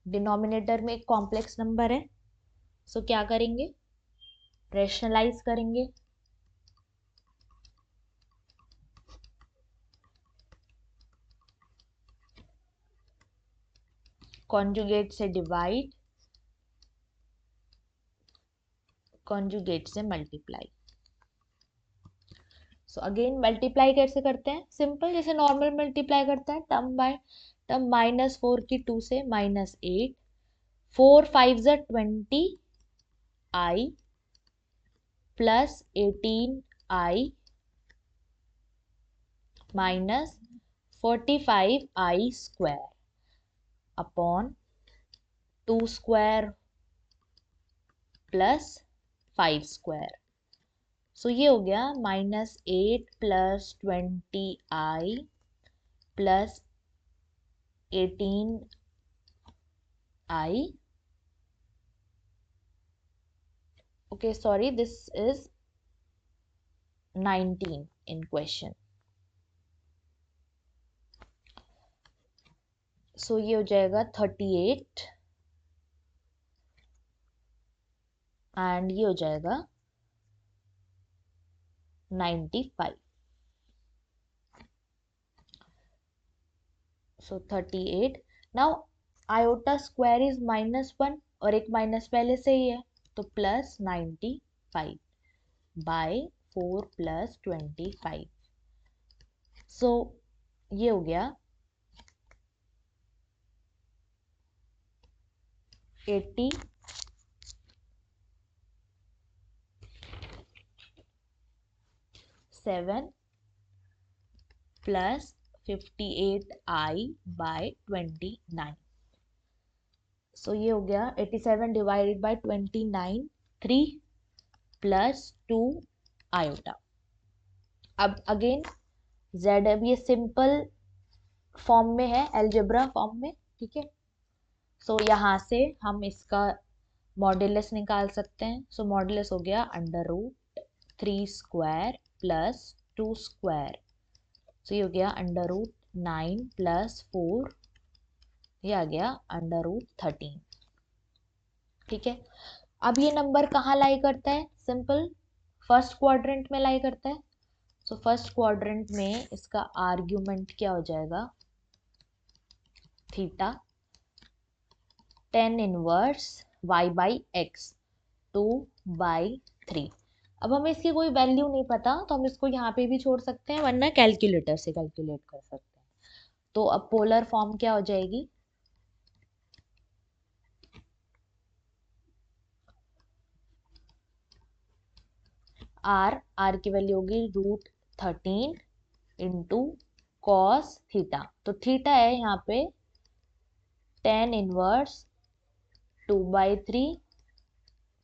डिनोमिनेटर में एक कॉम्प्लेक्स नंबर है, सो क्या करेंगे, रेशनलाइज करेंगे। कॉन्जुगेट से डिवाइड, कॉन्जुगेट से मल्टीप्लाई। सो अगेन मल्टीप्लाई कैसे करते हैं, सिंपल, जैसे नॉर्मल मल्टीप्लाई करता है, टर्म बाय टर्म, -4 की 2 से -8, 4 5 ज़ा 20 i plus 18 i minus 45 i square upon 2 square plus 5 square. So ये हो गया -8 plus 20 i plus 18 i, okay, sorry, this is 19 in question। So ये हो जाएगा 38 एंड ये हो जाएगा 95। So 38, now iota square is -1 और एक माइनस पहले से ही है, तो प्लस 95 बाय 4 प्लस 25। सो ये हो गया 87 प्लस 58i बाय 29। सो ये हो गया 87 डिवाइडेड बाय 29, 3 प्लस 2 आयोटा। अब अगेन z, अब ये सिंपल फॉर्म में है, अलजेब्रा फॉर्म में, ठीक है। सो यहाँ से हम इसका मॉड्यूलस निकाल सकते हैं। सो मॉड्यूलस हो गया √3 स्क्वायर प्लस 2 स्क्वायर, सो ये हो गया √9 9 प्लस 4, ये आ गया √13। ठीक है, अब ये नंबर कहाँ लाई करता है? सिंपल, फर्स्ट क्वाड्रेंट में लाई करता है। सो फर्स्ट क्वाड्रेंट में इसका आर्ग्यूमेंट क्या हो जाएगा? Theta tan inverse y by x 2/3। अब हमें इसकी कोई वैल्यू नहीं पता तो हम इसको यहाँ पे भी छोड़ सकते हैं, वरना कैलकुलेटर से कैलकुलेट कर सकते हैं। तो अब पोलर फॉर्म क्या हो जाएगी? आर की वैल्यू होगी √13 इंटू कॉस थीटा। तो थीटा है यहाँ पे tan inverse 2/3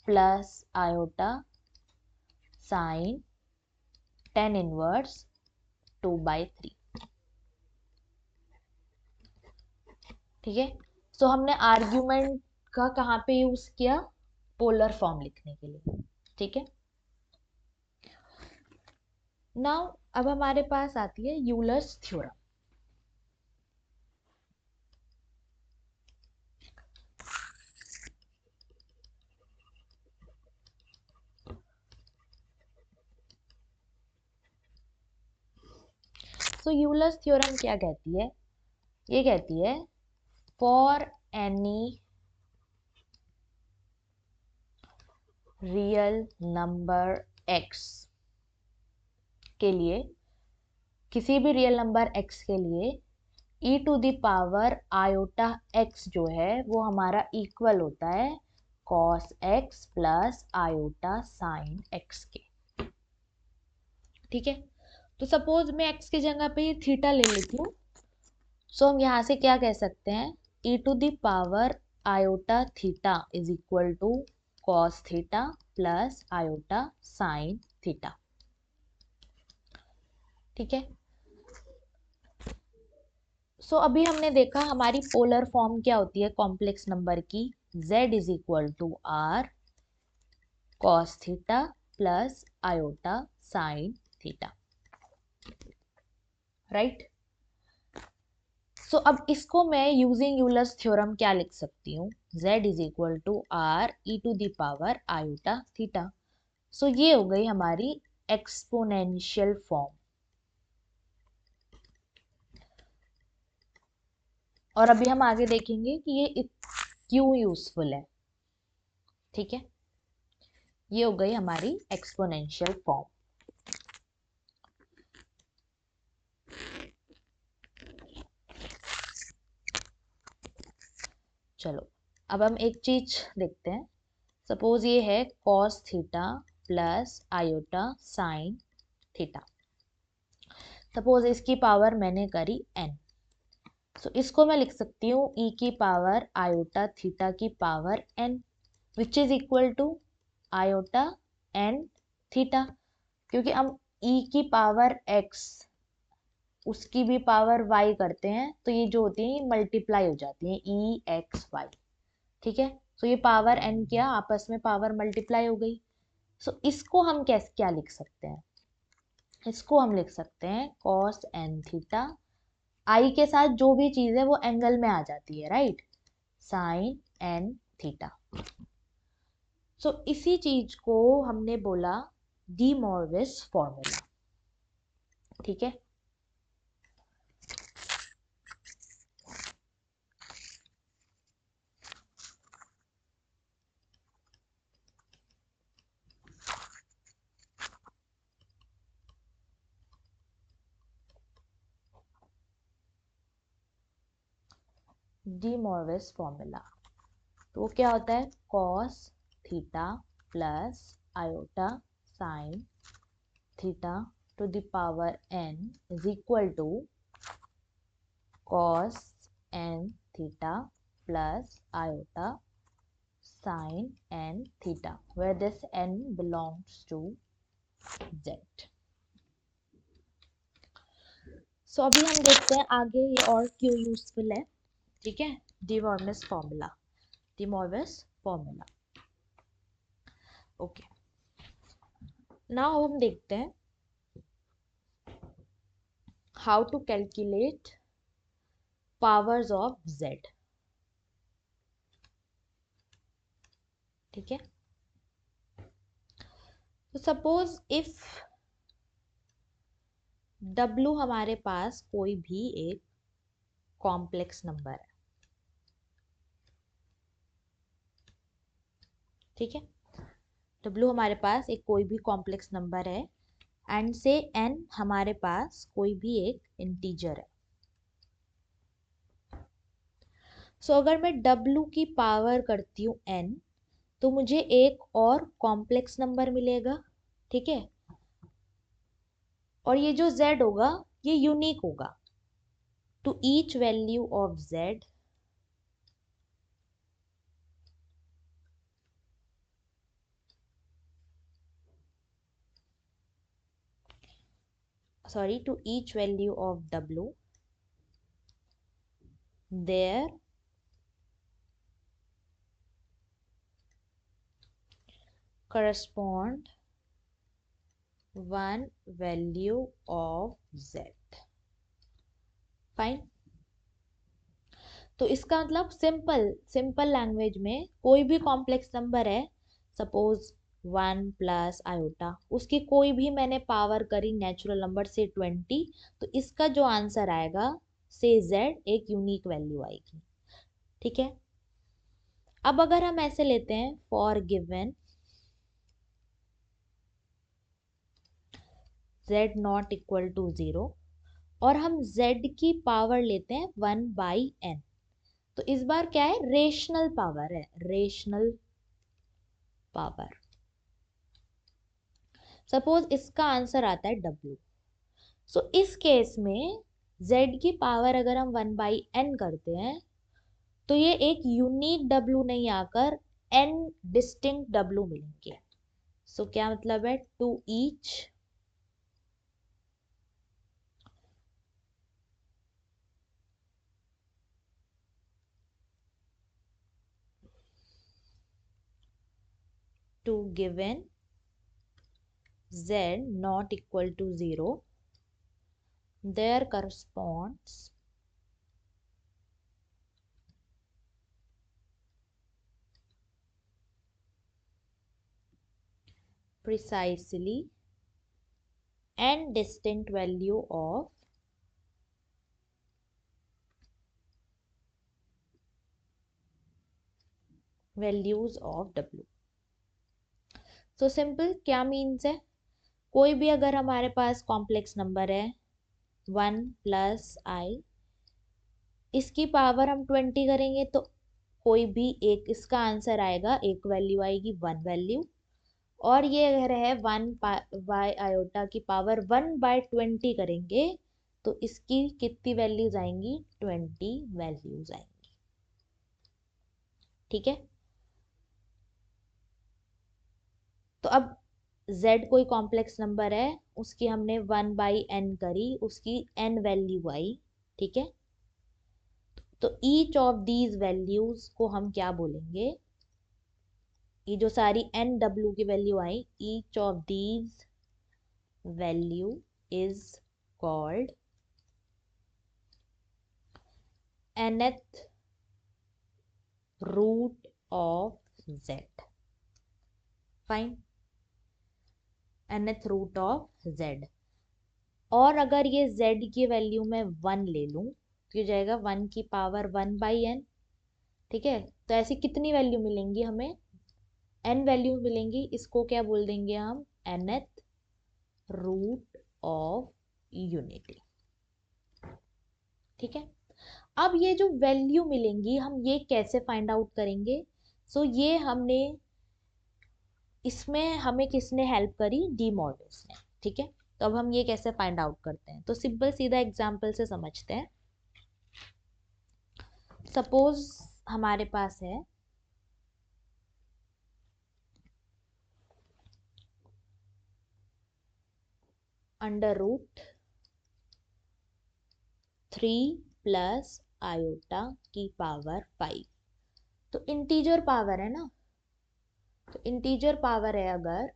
plus iota sign tan inverse 2/3। ठीक है, सो हमने आर्ग्यूमेंट का कहाँ पे यूज किया? पोलर फॉर्म लिखने के लिए। ठीक है, नाउ अब हमारे पास आती है यूलर्स थ्योरम। सो यूलर्स थ्योरम क्या कहती है? ये कहती है for any real number x के लिए, किसी भी रियल नंबर x के लिए e to the power iota x जो है वो हमारा इक्वल होता है cos x plus iota sign x के। ठीक है, तो सपोज मैं x की जगह पे ये थीटा ले लेती हूँ। सो हम यहाँ से क्या कह सकते हैं? e to the power iota theta is equal to cos theta plus iota sine theta. ठीक है, सो अभी हमने देखा हमारी पोलर फॉर्म क्या होती है कॉम्प्लेक्स नंबर की? z is equal to r cos theta plus iota sine theta. Right, so अब इसको मैं यूजिंग यूलर्स थ्योरम क्या लिख सकती हूँ? z is equal to r e to the power iota theta. So ये हो गई हमारी एक्सपोनेंशियल फॉर्म। और अभी हम आगे देखेंगे कि ये क्यों यूजफुल है। ठीक है, ये हो गई हमारी एक्सपोनेंशियल फॉर्म। चलो अब हम एक चीज देखते हैं। सपोज ये है cos theta plus iota sine theta. Suppose इसकी पावर मैंने करी n, तो इसको मैं लिख सकती हूँ e की पावर आयोटा थीटा की power n, which is equal to iota n theta. क्योंकि हम e की पावर x उसकी भी पावर y करते हैं तो ये जो होती है मल्टीप्लाई हो जाती है e x y। ठीक है, तो ये पावर n क्या आपस में पावर मल्टीप्लाई हो गई। सो इसको हम कैसे क्या लिख सकते हैं? इसको हम लिख सकते हैं cos n थीटा, आई के साथ जो भी चीज है वो एंगल में आ जाती है, राइट, साइन n थीटा। सो इसी चीज को हमने बोला डी मॉर्विस फॉर्मूला। ठीक है, डी मॉर्विस फॉर्मूला तो क्या होता है? cos theta plus iota sine theta to the power n is equal to cos n theta plus iota sin n theta, where this n belongs to z. So अभी हम देखते हैं आगे ये और क्यों यूजफुल है। ठीक है, de Moivre's formula, de Moivre's formula. Okay, now हम देखते हैं how to calculate powers of z। ठीक है, तो सपोज इफ w हमारे पास कोई भी एक कॉम्प्लेक्स नंबर है। ठीक है, w हमारे पास एक कोई भी कॉम्प्लेक्स नंबर है एंड से n हमारे पास कोई भी एक इंटीजर है। सो अगर मैं w की पावर करती हूँ n तो मुझे एक और कॉम्प्लेक्स नंबर मिलेगा। ठीक है, और ये जो z होगा ये यूनिक होगा। To each value of z to each value of w there correspond one value of z। Fine. तो इसका मतलब सिंपल लैंग्वेज में कोई भी कॉम्प्लेक्स नंबर है, सपोज 1 + i, उसकी कोई भी मैंने पावर करी नेचुरल नंबर से 20, तो इसका जो आंसर आएगा से z एक यूनिक वैल्यू आएगी। ठीक है, अब अगर हम ऐसे लेते हैं for given z not equal to 0 और हम z की पावर लेते हैं 1/n, तो इस बार क्या है, रेशनल पावर है, रेशनल पावर। सपोज इसका आंसर आता है w। सो इस केस में z की पावर अगर हम 1/n करते हैं तो ये एक यूनिक w नहीं आकर n डिस्टिंक्ट w मिलेंगे। सो क्या मतलब है, to each to given z not equal to 0 there corresponds precisely n distinct value of values of w। तो सिंपल क्या मीन्स है, कोई भी अगर हमारे पास कॉम्प्लेक्स नंबर है 1 + i, इसकी पावर हम 20 करेंगे तो कोई भी एक इसका आंसर आएगा, एक वैल्यू आएगी 1 वैल्यू। और ये अगर है 1/i की पावर 1/20 करेंगे तो इसकी कितनी वैल्यूज आएंगी, 20 वैल्यूज आएंगी। ठीक है, तो अब z कोई कॉम्प्लेक्स नंबर है, उसकी हमने 1/n करी, उसकी n वैल्यू आई। ठीक है, तो ईच ऑफ दीज वैल्यूज को हम क्या बोलेंगे, ये जो सारी n w की वैल्यू आई, each of these value is called nth root of z। Fine, nth root of z। और अगर ये z की वैल्यू में 1 ले लूं तो ये जाएगा 1 की पावर 1/n। ठीक है, तो ऐसी कितनी वैल्यू मिलेंगी हमें, n वैल्यू मिलेंगी, इसको क्या बोल देंगे हम, nth रूट ऑफ यूनिटी। ठीक है, अब ये जो वैल्यू मिलेंगी हम ये कैसे फाइंड आउट करेंगे। सो ये हमने इसमें हमें किसने हेल्प करी, डी मॉर्गन ने। ठीक है, तो अब हम ये कैसे फाइंड आउट करते हैं, तो सिंपल सीधा एग्जांपल से समझते हैं। सपोज हमारे पास है √3 + i की पावर 5। तो इंटीजर पावर है ना, तो इंटीजर पावर है अगर,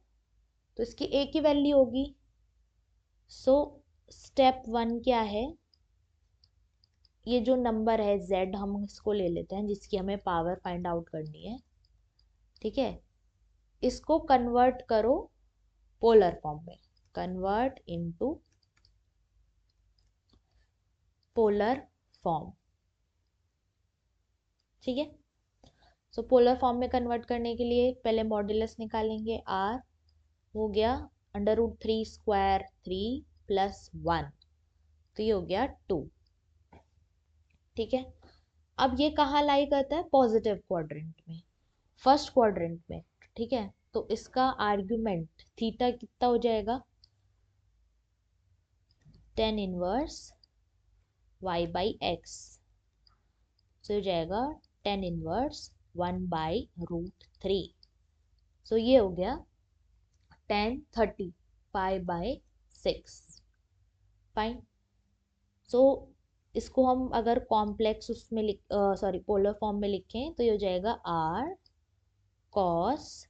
तो इसकी एक ही वैल्यू होगी। सो स्टेप 1 क्या है, ये जो नंबर है z, हम इसको ले लेते हैं जिसकी हमें पावर फाइंड आउट करनी है, ठीक है। इसको कन्वर्ट करो पोलर फॉर्म में, कन्वर्ट इनटू पोलर फॉर्म, ठीक है। सो पोलर फॉर्म में कन्वर्ट करने के लिए पहले मॉड्यूलस निकालेंगे, r हो गया √3² 3 + 1, तो ये हो गया 2, ठीक है। अब ये कहाँ लाई करता है, पॉजिटिव क्वाड्रेंट में, फर्स्ट क्वाड्रेंट में, ठीक है। तो इसका आर्ग्यूमेंट थीटा कितना हो जाएगा, tan इनवर्स y/x, तो हो जाएगा tan इनवर्स 1/√3, सो ये हो गया tan 30 π/6, फाइन। सो इसको हम अगर कॉम्प्लेक्स उसमें सॉरी पोलर फॉर्म में लिखें तो ये हो जाएगा r cos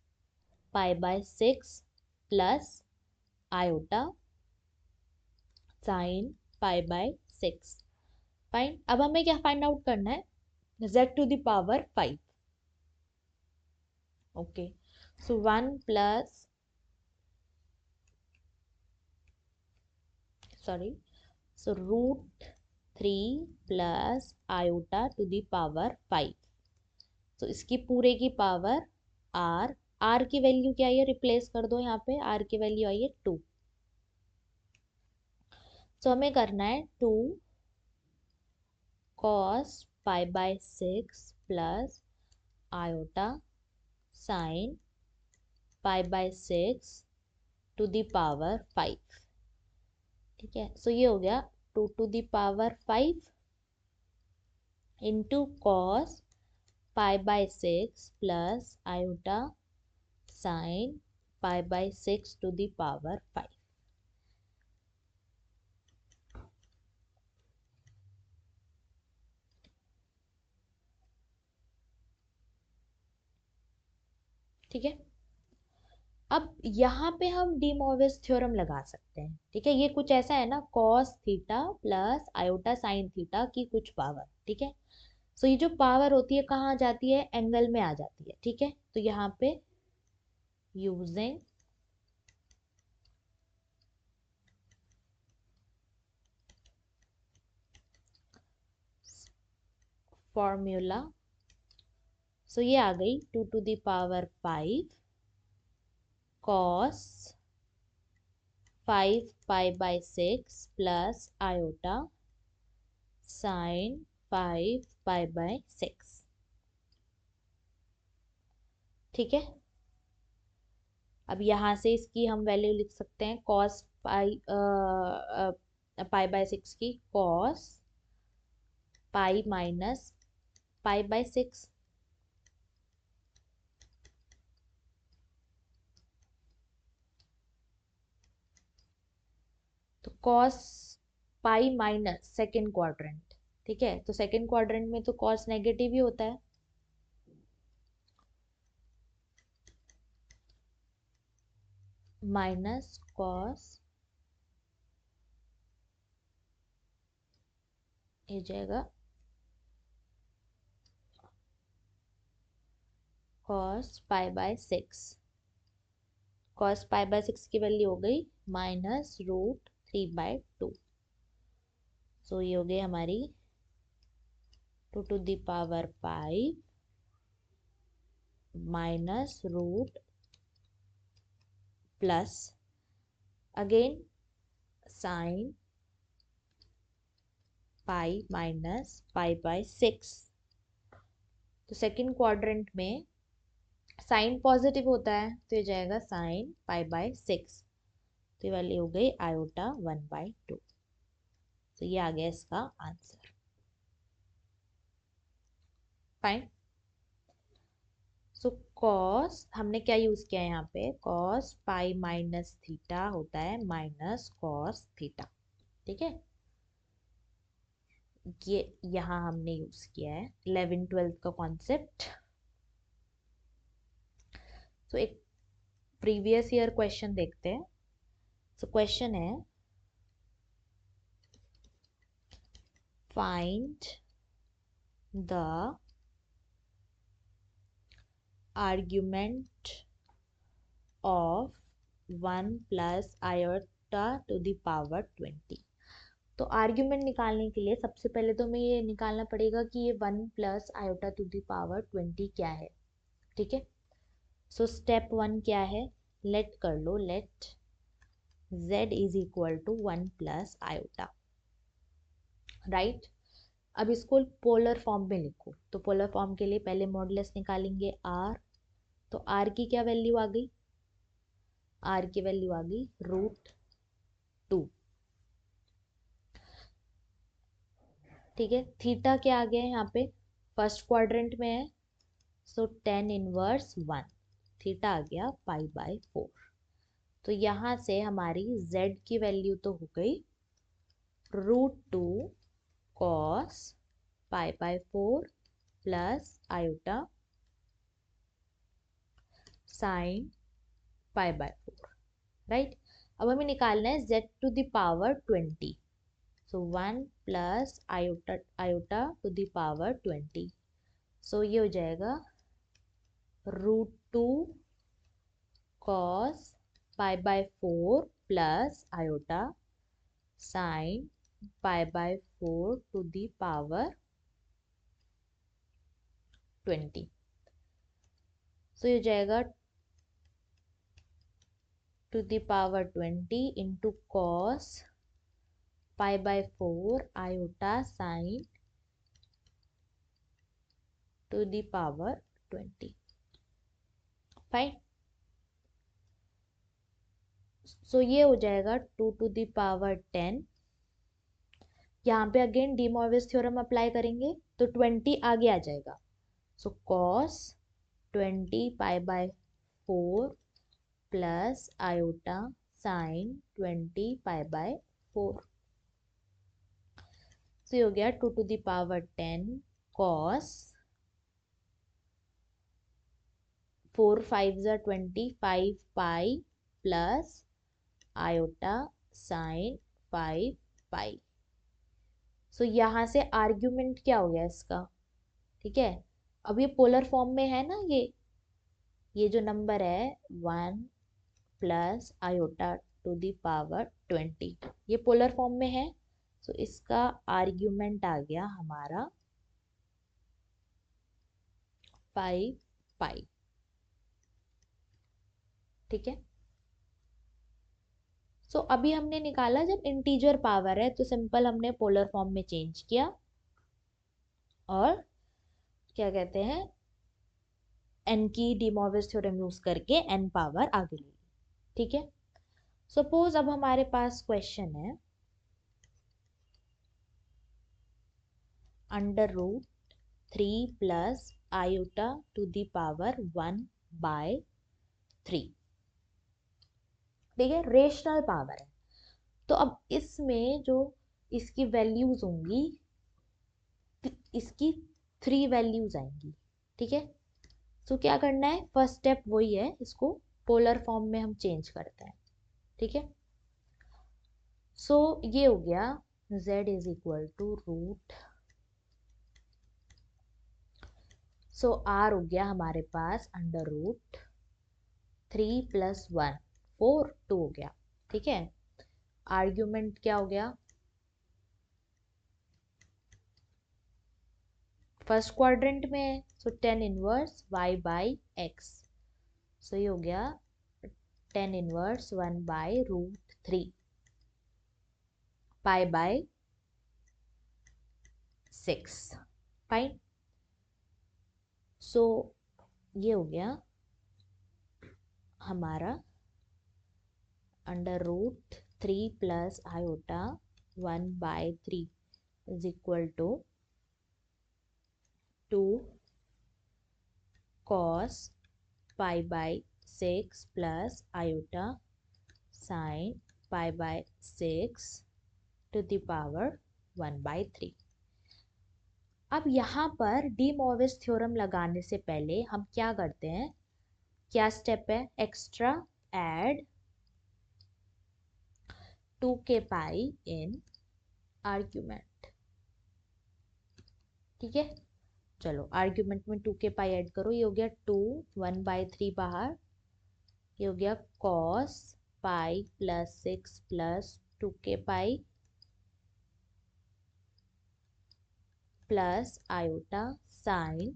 π/6 plus iota sin π/6, fine. अब हमें क्या फाइंड आउट करना है, z⁵5, okay. So 1 plus sorry so √3 plus iota to the power 5, तो इसकी पूरे की पावर r की वैल्यू क्या है, रिप्लेस कर दो, यहाँ पे r की वैल्यू आई है 2, तो हमें करना है 2 cos π/6 plus iota sin π/6 to the power 5, ठीक है। सो ये हो गया 2 to the power 5 into cos π/6 plus iota sin π/6 to the power 5, ठीक है। अब यहाँ पे हम डी मॉर्विस थ्योरम लगा सकते हैं, ठीक है। ये कुछ ऐसा है ना, cos theta plus iota sine theta की कुछ पावर, ठीक है। सो ये जो पावर होती है कहाँ आ जाती है, एंगल में आ जाती है, ठीक है। तो यहाँ पे यूजिंग फॉर्मूला, सो ये आ गई 2 to the power 5 cos 5 π/6 plus iota sin 5 π/6, ठीक है। अब यहाँ से इसकी हम वैल्यू लिख सकते हैं, cos π/6 की cos पाई माइनस π/6, तो cos pi minus second quadrant, ठीक है। तो सेकेंड क्वाड्रेंट में तो cos नेगेटिव ही होता है, माइनस cos, ये जाएगा cos π/6, cos π/6 की वैल्यू हो गई -√3/2, सो ये हो गई हमारी 2 to the power 5 minus root plus again sine pi minus π/6, तो सेकंड क्वाड्रेंट में साइन पॉजिटिव होता है, तो ये जाएगा साइन π/6, तो ये वाली हो गई आयोटा 1/2, तो ये आ गया इसका आंसर, फाइन। सो कॉस हमने क्या यूज किया है यहाँ पे, कॉस पाई माइनस थीटा होता है माइनस कॉस थीटा, ठीक है। ये यहाँ हमने यूज किया है 11th-12th का कॉन्सेप्ट। तो एक प्रीवियस ईयर क्वेश्चन देखते हैं। सो क्वेश्चन है find the argument of 1 plus iota to the power 20। तो आर्ग्यूमेंट निकालने के लिए सबसे पहले तो हमें ये निकालना पड़ेगा कि ये 1 plus iota to the power 20 क्या है। ठीक है, सो स्टेप 1 क्या है, लेट कर लो, let z is equal to 1 plus iota, right. अब इसको पोलर फॉर्म में लिखो, तो पोलर फॉर्म के लिए पहले मॉडुलस निकालेंगे r, तो r की क्या वैल्यू आ गई, r की वैल्यू आ गई √2। ठीक है, थीटा क्या आ गया है यहाँ पे, फर्स्ट क्वाड्रेंट में है, सो tan इनवर्स 1, थीटा आ गया π/4। तो यहाँ से हमारी z की वैल्यू तो हो गई √2 cos π/4 plus iota sine π/4, right. अब हमें निकालना है z to the power 20, so 1 plus iota to the power 20, so ये हो जाएगा √2 cos π/4 plus iota sine π/4 to the power 20, so ये हो जाएगा to the power 20 into cos π/4 iota sine to the power 20, fine. So ये हो जाएगा 2 to the power 10, यहाँ पे again de Moivre's theorem apply करेंगे तो 20 आगे आ जाएगा, so cos 20 π/4 plus iota sine 20 π/4, so ये हो गया 2 टू द पावर 10 कॉस 4 5 ज़ा 25 पाई प्लस आयोटा साइन 5 पाई। सो यहाँ से आर्ग्यूमेंट क्या हो गया इसका, ठीक है। अब ये पोलर फॉर्म में है ना, ये जो नंबर है 1 plus iota to the power 20, ये पोलर फॉर्म में है, सो इसका आर्ग्यूमेंट आ गया हमारा 5 पाई। ठीक है, सो अभी हमने निकाला जब इंटीजर पावर है तो सिंपल हमने पोलर फॉर्म में चेंज किया और क्या कहते हैं n की डी मॉर्विस थ्योरम यूज करके n पावर आगे ली। ठीक है, सपोज अब हमारे पास क्वेश्चन है √3 plus iota to the power 1/3। ठीक है, रेशनल पावर है, तो अब इसमें जो इसकी वैल्यूज होंगी, इसकी 3 वैल्यूज आएंगी। ठीक है, सो क्या करना है, फर्स्ट स्टेप वही है, इसको पोलर फॉर्म में हम चेंज करते हैं। ठीक है, सो ये हो गया z is equal to root, so r हो गया हमारे पास √3 प्लस 1 4 2 हो गया। ठीक है, आर्ग्यूमेंट क्या हो गया, फर्स्ट क्वाड्रेंट में है, सो tan इनवर्स y/x, सो ये हो गया tan इनवर्स 1/√3 π/6, फाइन। सो ये हो गया हमारा √3 plus iota 1/3 is equal to 2 cos π/6 plus iota sine π/6 to the power 1/3। अब यहाँ पर डी मॉर्विस थ्योरम लगाने से पहले हम क्या करते हैं, क्या स्टेप है, एक्स्ट्रा ऐड 2k पाई इन आर्ग्यूमेंट। ठीक है, चलो आर्ग्यूमेंट में 2k पाई ऐड करो, ये हो गया 2, 1/3 बाहर, ये हो गया cos pi plus 6 plus 2k pi plus iota sine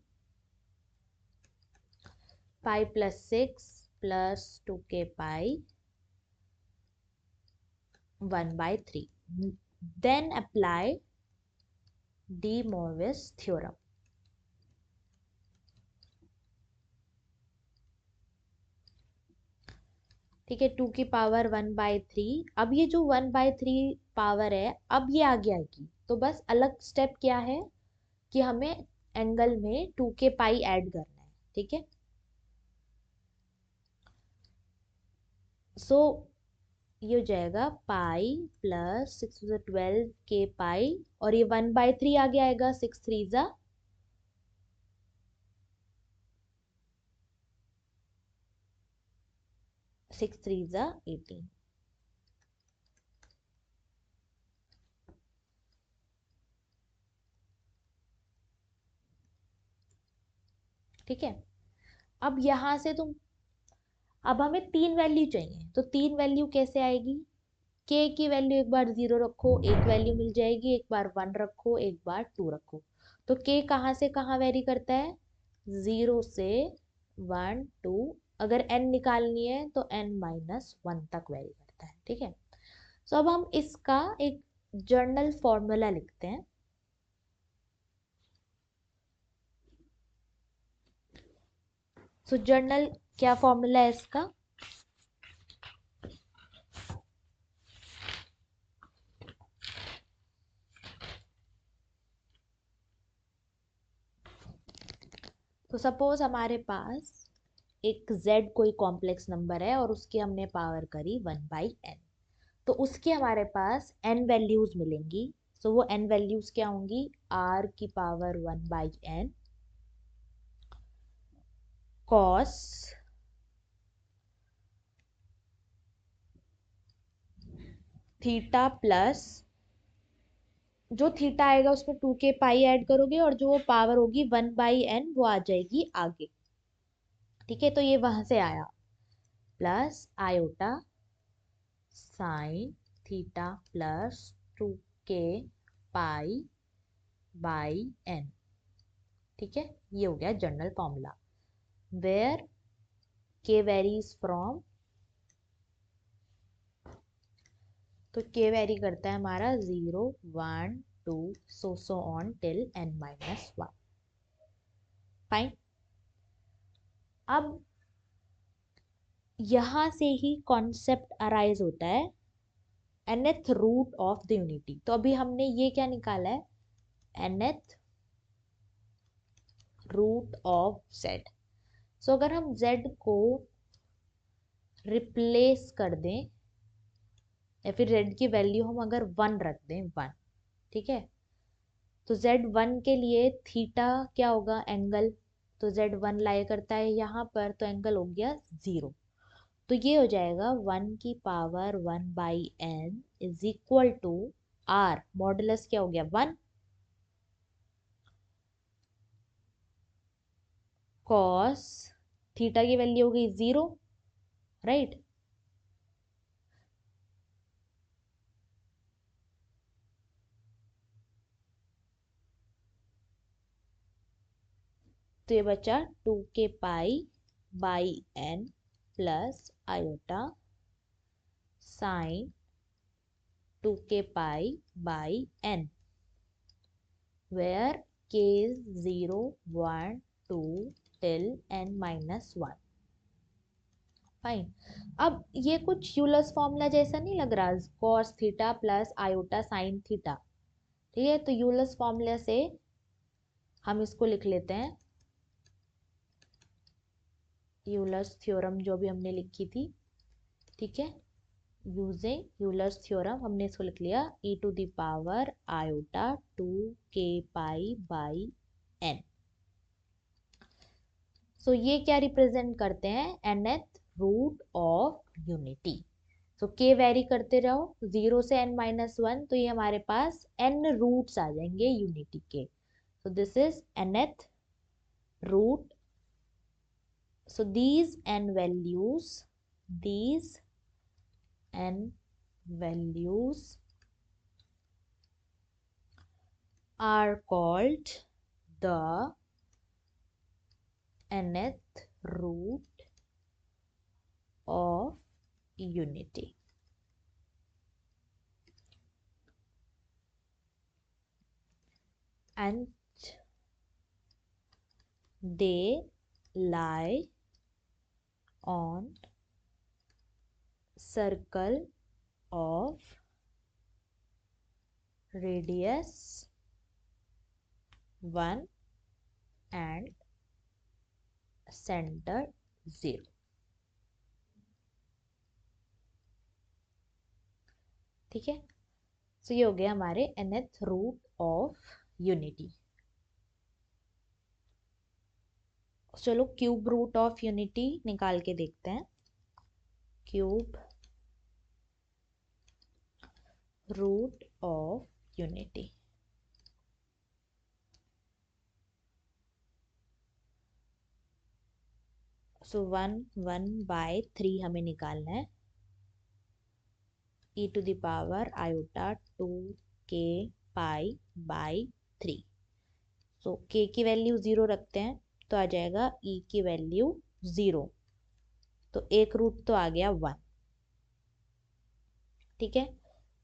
pi plus 6 plus 2k पाई 1/3. Then apply De Morvis theorem. ठीक है, 2 की पावर 1/3. अब ये जो 1/3 पावर है, अब ये आगे आएगी, तो बस अलग स्टेप क्या है कि हमें एंगल में 2k पाई ऐड करना है. ठीक है, सो ये हो जाएगा पाई प्लस 6 12 k पाई, और ये 1/3 आगे आएगा, 6 3 18. ठीक है, अब यहां से तुम, अब हमें 3 वैल्यू चाहिए, तो 3 वैल्यू कैसे आएगी? के की वैल्यू एक बार 0 रखो, एक वैल्यू मिल जाएगी, एक बार 1 रखो, एक बार 2 रखो. तो के कहाँ से कहाँ वेरी करता है? 0 से 1 2. अगर n निकालनी है तो n-1 तक वेरी करता है. ठीक है, सो अब हम इसका एक जर्नल फॉर्मूला लिखते हैं. सो जर्नल क्या फॉर्मूला है इसका? तो सपोज हमारे पास एक z कोई कॉम्प्लेक्स नंबर है और उसकी हमने पावर करी 1/n, तो उसके हमारे पास n वैल्यूज मिलेंगी. सो वो n वैल्यूज क्या होंगी? r⁴ cos थीटा प्लस, जो थीटा आएगा उसमें 2k पाई ऐड करोगे, और जो वो पावर होगी 1/n वो आ जाएगी आगे. ठीक है, तो ये वहां से आया, plus iota sine theta plus 2k pi. ठीक है, ये हो गया general formula, where k varies from, तो k वेरी करता है हमारा 0 1 2 so on till n-1. Fine. अब यहां से ही कॉन्सेप्ट अराइज होता है nth root of the unity. तो अभी हमने ये क्या निकाला है? nth root of z. So अगर हम z को रिप्लेस कर दें, या फिर z की वैल्यू हम अगर 1 रख दें, 1. ठीक है, तो z1 के लिए थीटा क्या होगा? एंगल. तो z1 लाया करता है यहाँ पर, तो एंगल हो गया 0. तो ये हो जाएगा 1 की power 1/n is equal to r modulus क्या हो गया? 1 कॉस थीटा की वैल्यू हो गई 0, राइट. तो ये बचा 2k पाई/n प्लस आयोटा साइन 2k पाई/n, where k is 0 1 2 till n-1. Fine. अब ये कुछ यूलर्स फॉर्मूला जैसा नहीं लग रहा? Cos theta plus iota sine theta. ठीक है, तो यूलर्स फॉर्मूला से हम इसको लिख लेते हैं, यूलर्स थ्योरम जो भी हमने लिखी थी. ठीक है, यूजिंग यूलर्स थ्योरम हमने इसको लिख लिया e⁻ आयोटा 2k पाई/n. सो ये क्या रिप्रेजेंट करते हैं? nth root of unity. So k vary करते रहो 0 से n-1, तो ये हमारे पास n रूट्स आ जाएंगे यूनिटी के. So this is nth root. So these n values are called the nth root of unity. And they lie on circle of radius 1 and center 0. ठीक है, सो ये हो गया हमारे nth रूट ऑफ यूनिटी. चलो cube root of unity निकाल के देखते हैं. Cube root of unity. So 1/3 हमें निकालना है. e to the power iota 2k pi by 3. So k की वैल्यू 0 रखते हैं तो आ जाएगा e की वैल्यू 0. तो एक रूट तो आ गया 1. ठीक है,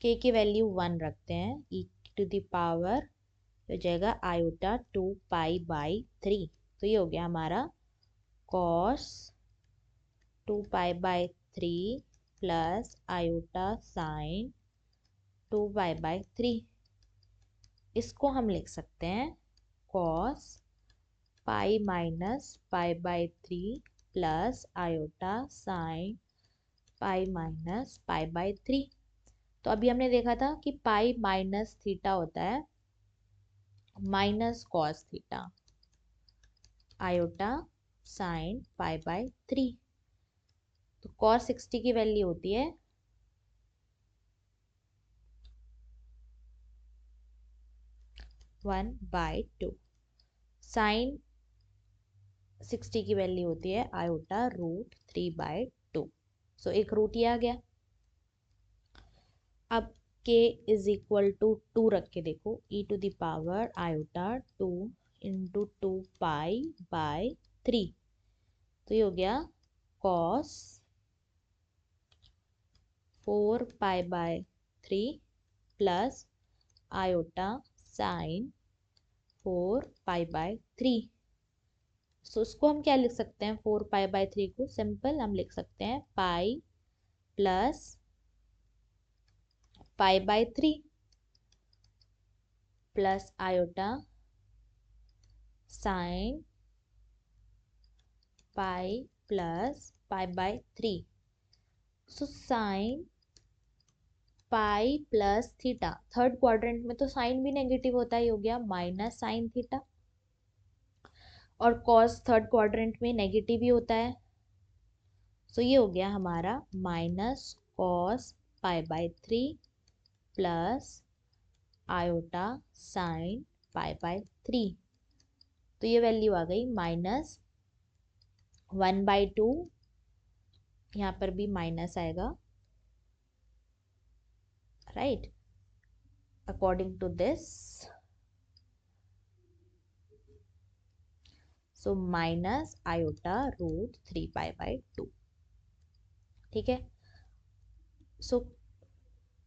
k की वैल्यू 1 रखते हैं. e to the power हो जाएगा iota 2 pi by 3. तो ये हो गया हमारा cos 2 pi by 3 plus iota sign 2 pi by 3. इसको हम लिख सकते हैं cos pi minus pi by 3 plus iota sign pi minus pi by 3. तो अभी हमने देखा था कि पाई माइनस थीटा होता है minus cos theta iota sine pi by 3. तो cos 60 की वैल्यू होती है 1/2. साइन 60 की वैल्यू होती है आयोटा रूट 3/2. सो एक रूट ये आ गया. अब k इज इक्वल टू 2 रख के देखो. e to the power iota 2 into 2 pi by 3. तो ये हो गया cos 4 pi by 3 plus iota sine 4 pi by 3. So इसको हम क्या लिख सकते हैं 4 पाई बाय 3 को. सिंपल हम लिख सकते हैं pi plus pi by 3 plus iota sine pi plus pi by 3. So sine pi plus theta. Third quadrant में तो साइन भी नेगेटिव होता ही हो गया माइनस साइन थीटा. और कॉस थर्ड क्वाड्रेंट में नेगेटिव ही होता है. सो ये हो गया हमारा minus cos pi by 3 plus iota sine pi by 3. तो ये वैल्यू आ गई माइनस 1/2. यहाँ पर भी माइनस आएगा right according to this. So minus iota root 3 pi by 2. ठीक है, सो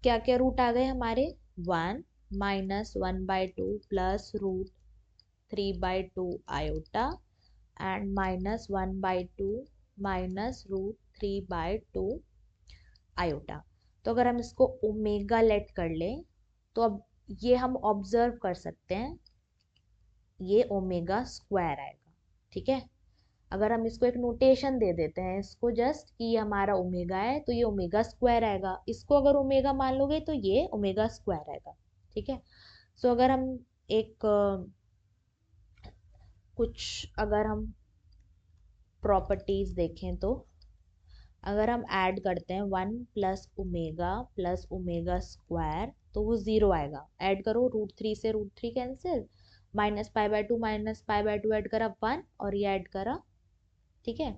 क्या क्या रूट आ गए हमारे 1 minus 1/2 plus root 3/2 iota and minus 1/2 minus root 3/2 iota. तो अगर हम इसको ओमेगा लेट कर लें तो अब ये हम ऑब्जर्व कर सकते हैं ये ओमेगा स्क्वायर आएगा. ठीक है, अगर हम इसको एक नोटेशन दे देते हैं इसको जस्ट कि ये हमारा ओमेगा है तो ये ओमेगा स्क्वायर आएगा. इसको अगर ओमेगा मान लोगे तो ये ओमेगा स्क्वायर आएगा. ठीक है, सो अगर हम एक कुछ अगर हम प्रॉपर्टीज देखें तो अगर हम ऐड करते हैं 1 प्लस ओमेगा स्क्वायर तो वो 0 आएगा. ऐड करो रूट 3 से रूट 3 कैंसिल -π/2 ऐड करा 1 और ये ऐड करा, ठीक है।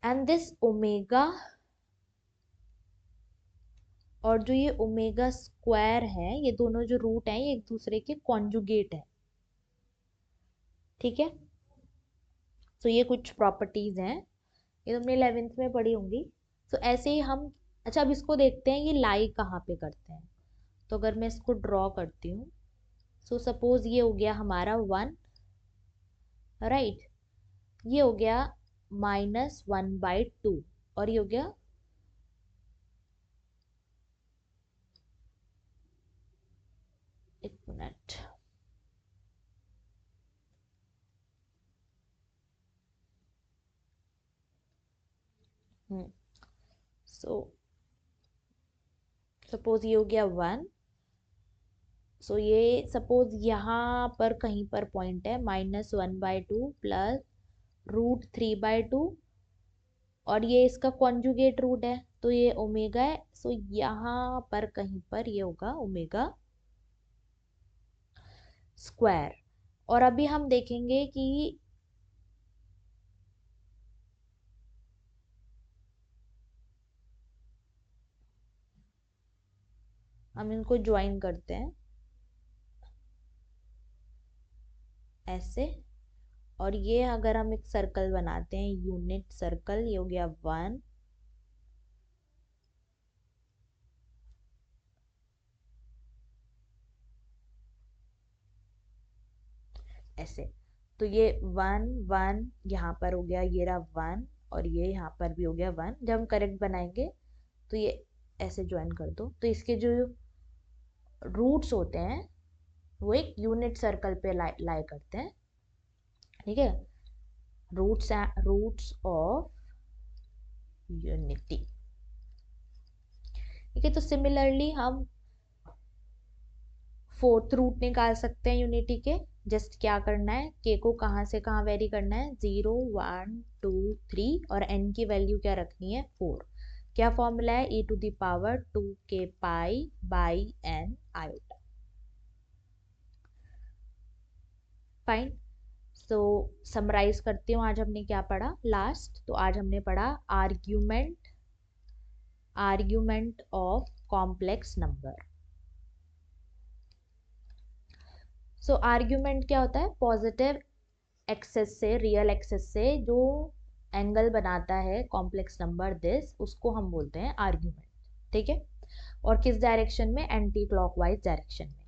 एंड दिस ओमेगा और जो ये ओमेगा स्क्वायर है, ये दोनों जो रूट हैं ये एक दूसरे के कॉन्जुगेट है, ठीक है। तो ये कुछ प्रॉपर्टीज हैं, ये तुमने 11th में पढ़ी होंगी। तो ऐसे ही हम, अच्छा अब इसको देखते हैं ये लाई कहाँ पे करते हैं। तो अगर मैं इसको ड्रॉ करती हूँ, सो सपोज ये हो गया हमारा 1, राइट, ये हो गया -1/2 और ये हो गया एक मिनट, सो सपोज ये हो गया 1। सो ये सपोज यहाँ पर कहीं पर पॉइंट है -1/2 प्लस √3/2 और ये इसका कॉन्जुगेट रूट है तो ये ओमेगा है। सो यहाँ पर कहीं पर ये होगा ओमेगा स्क्वायर। और अभी हम देखेंगे कि हम इनको ज्वाइन करते हैं ऐसे, और ये अगर हम एक सर्कल बनाते हैं, यूनिट सर्कल, ये हो गया 1, ऐसे। तो ये 1 1 यहाँ पर हो गया, ये रहा 1 और ये यहाँ पर भी हो गया 1। जब हम करेक्ट बनाएंगे तो ये ऐसे ज्वाइन कर दो, तो इसके जो रूट्स होते हैं वो एक यूनिट सर्कल पे लाई करते हैं, ठीक है। रूट्स ऑफ यूनिटी, ठीक है। तो सिमिलरली हम फोर्थ रूट निकाल सकते हैं यूनिटी के। जस्ट क्या करना है, के को कहाँ से कहाँ वेरी करना है, 0 1 2 3 और एन की वैल्यू क्या रखनी है, 4। क्या फॉर्मूला है, e⁴ आयोटा। फाइन। सो समराइज करती हूँ, आज हमने क्या पढ़ा लास्ट। तो आज हमने पढ़ा argument of complex number. So argument क्या होता है, पॉजिटिव एक्सेस से, रियल एक्सेस से जो एंगल बनाता है कॉम्प्लेक्स नंबर दिस, उसको हम बोलते हैं आर्ग्यूमेंट, ठीक है। और किस डायरेक्शन में, एंटी क्लॉकवाइज डायरेक्शन में।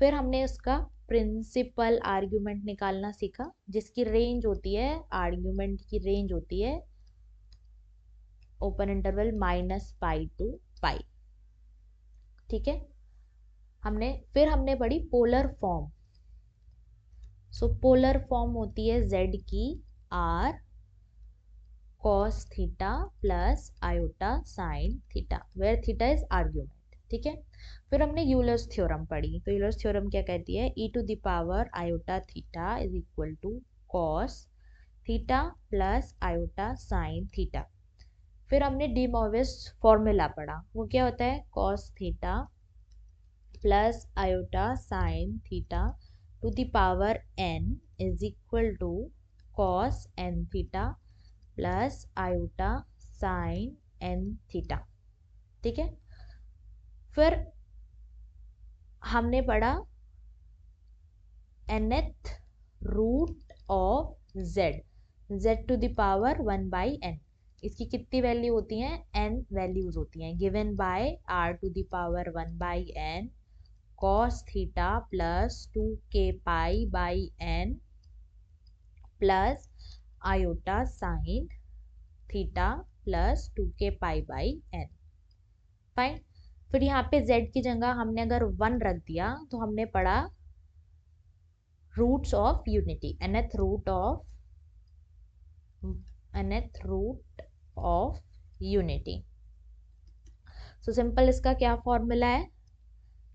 फिर हमने उसका प्रिंसिपल आर्ग्यूमेंट निकालना सीखा, जिसकी रेंज होती है, आर्ग्यूमेंट की रेंज होती है ओपन इंटरवल -π to π, ठीक है। फिर हमने पढ़ी polar form. So polar form होती है z की r cos theta plus iota sine theta, where theta is argument, ठीक है। फिर हमने यूलर्स थ्योरम पढ़ी। तो यूलर्स थ्योरम क्या कहती है, e⁴ iota theta is equal to cos theta plus iota sine theta. फिर हमने डी मॉर्विस फॉर्मूला पढ़ा, वो क्या होता है, cos theta plus iota sine theta to the power n is equal to cos n theta plus iota sine n theta, ठीक है। फिर हमने पढ़ा nth root of z to the power 1/n। इसकी कितनी वैल्यू होती हैं, n वैल्यूज होती हैं, given by r to the power 1/n cos theta plus 2k π/n plus iota sine theta plus 2k π/n। Fine. फिर यहाँ पे z की जगह हमने अगर 1 रख दिया तो हमने पढ़ा roots of unity, nth root of unity. So simple इसका क्या फॉर्मूला है,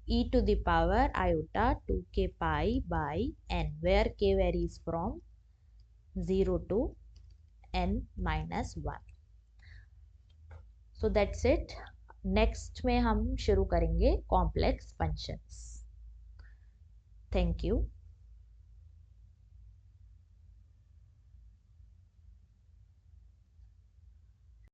e⁴ iota 2k π/n, where k varies from 0 to n-1। So that's it. Next में हम शुरू करेंगे कॉम्प्लेक्स फंक्शंस। Thank you.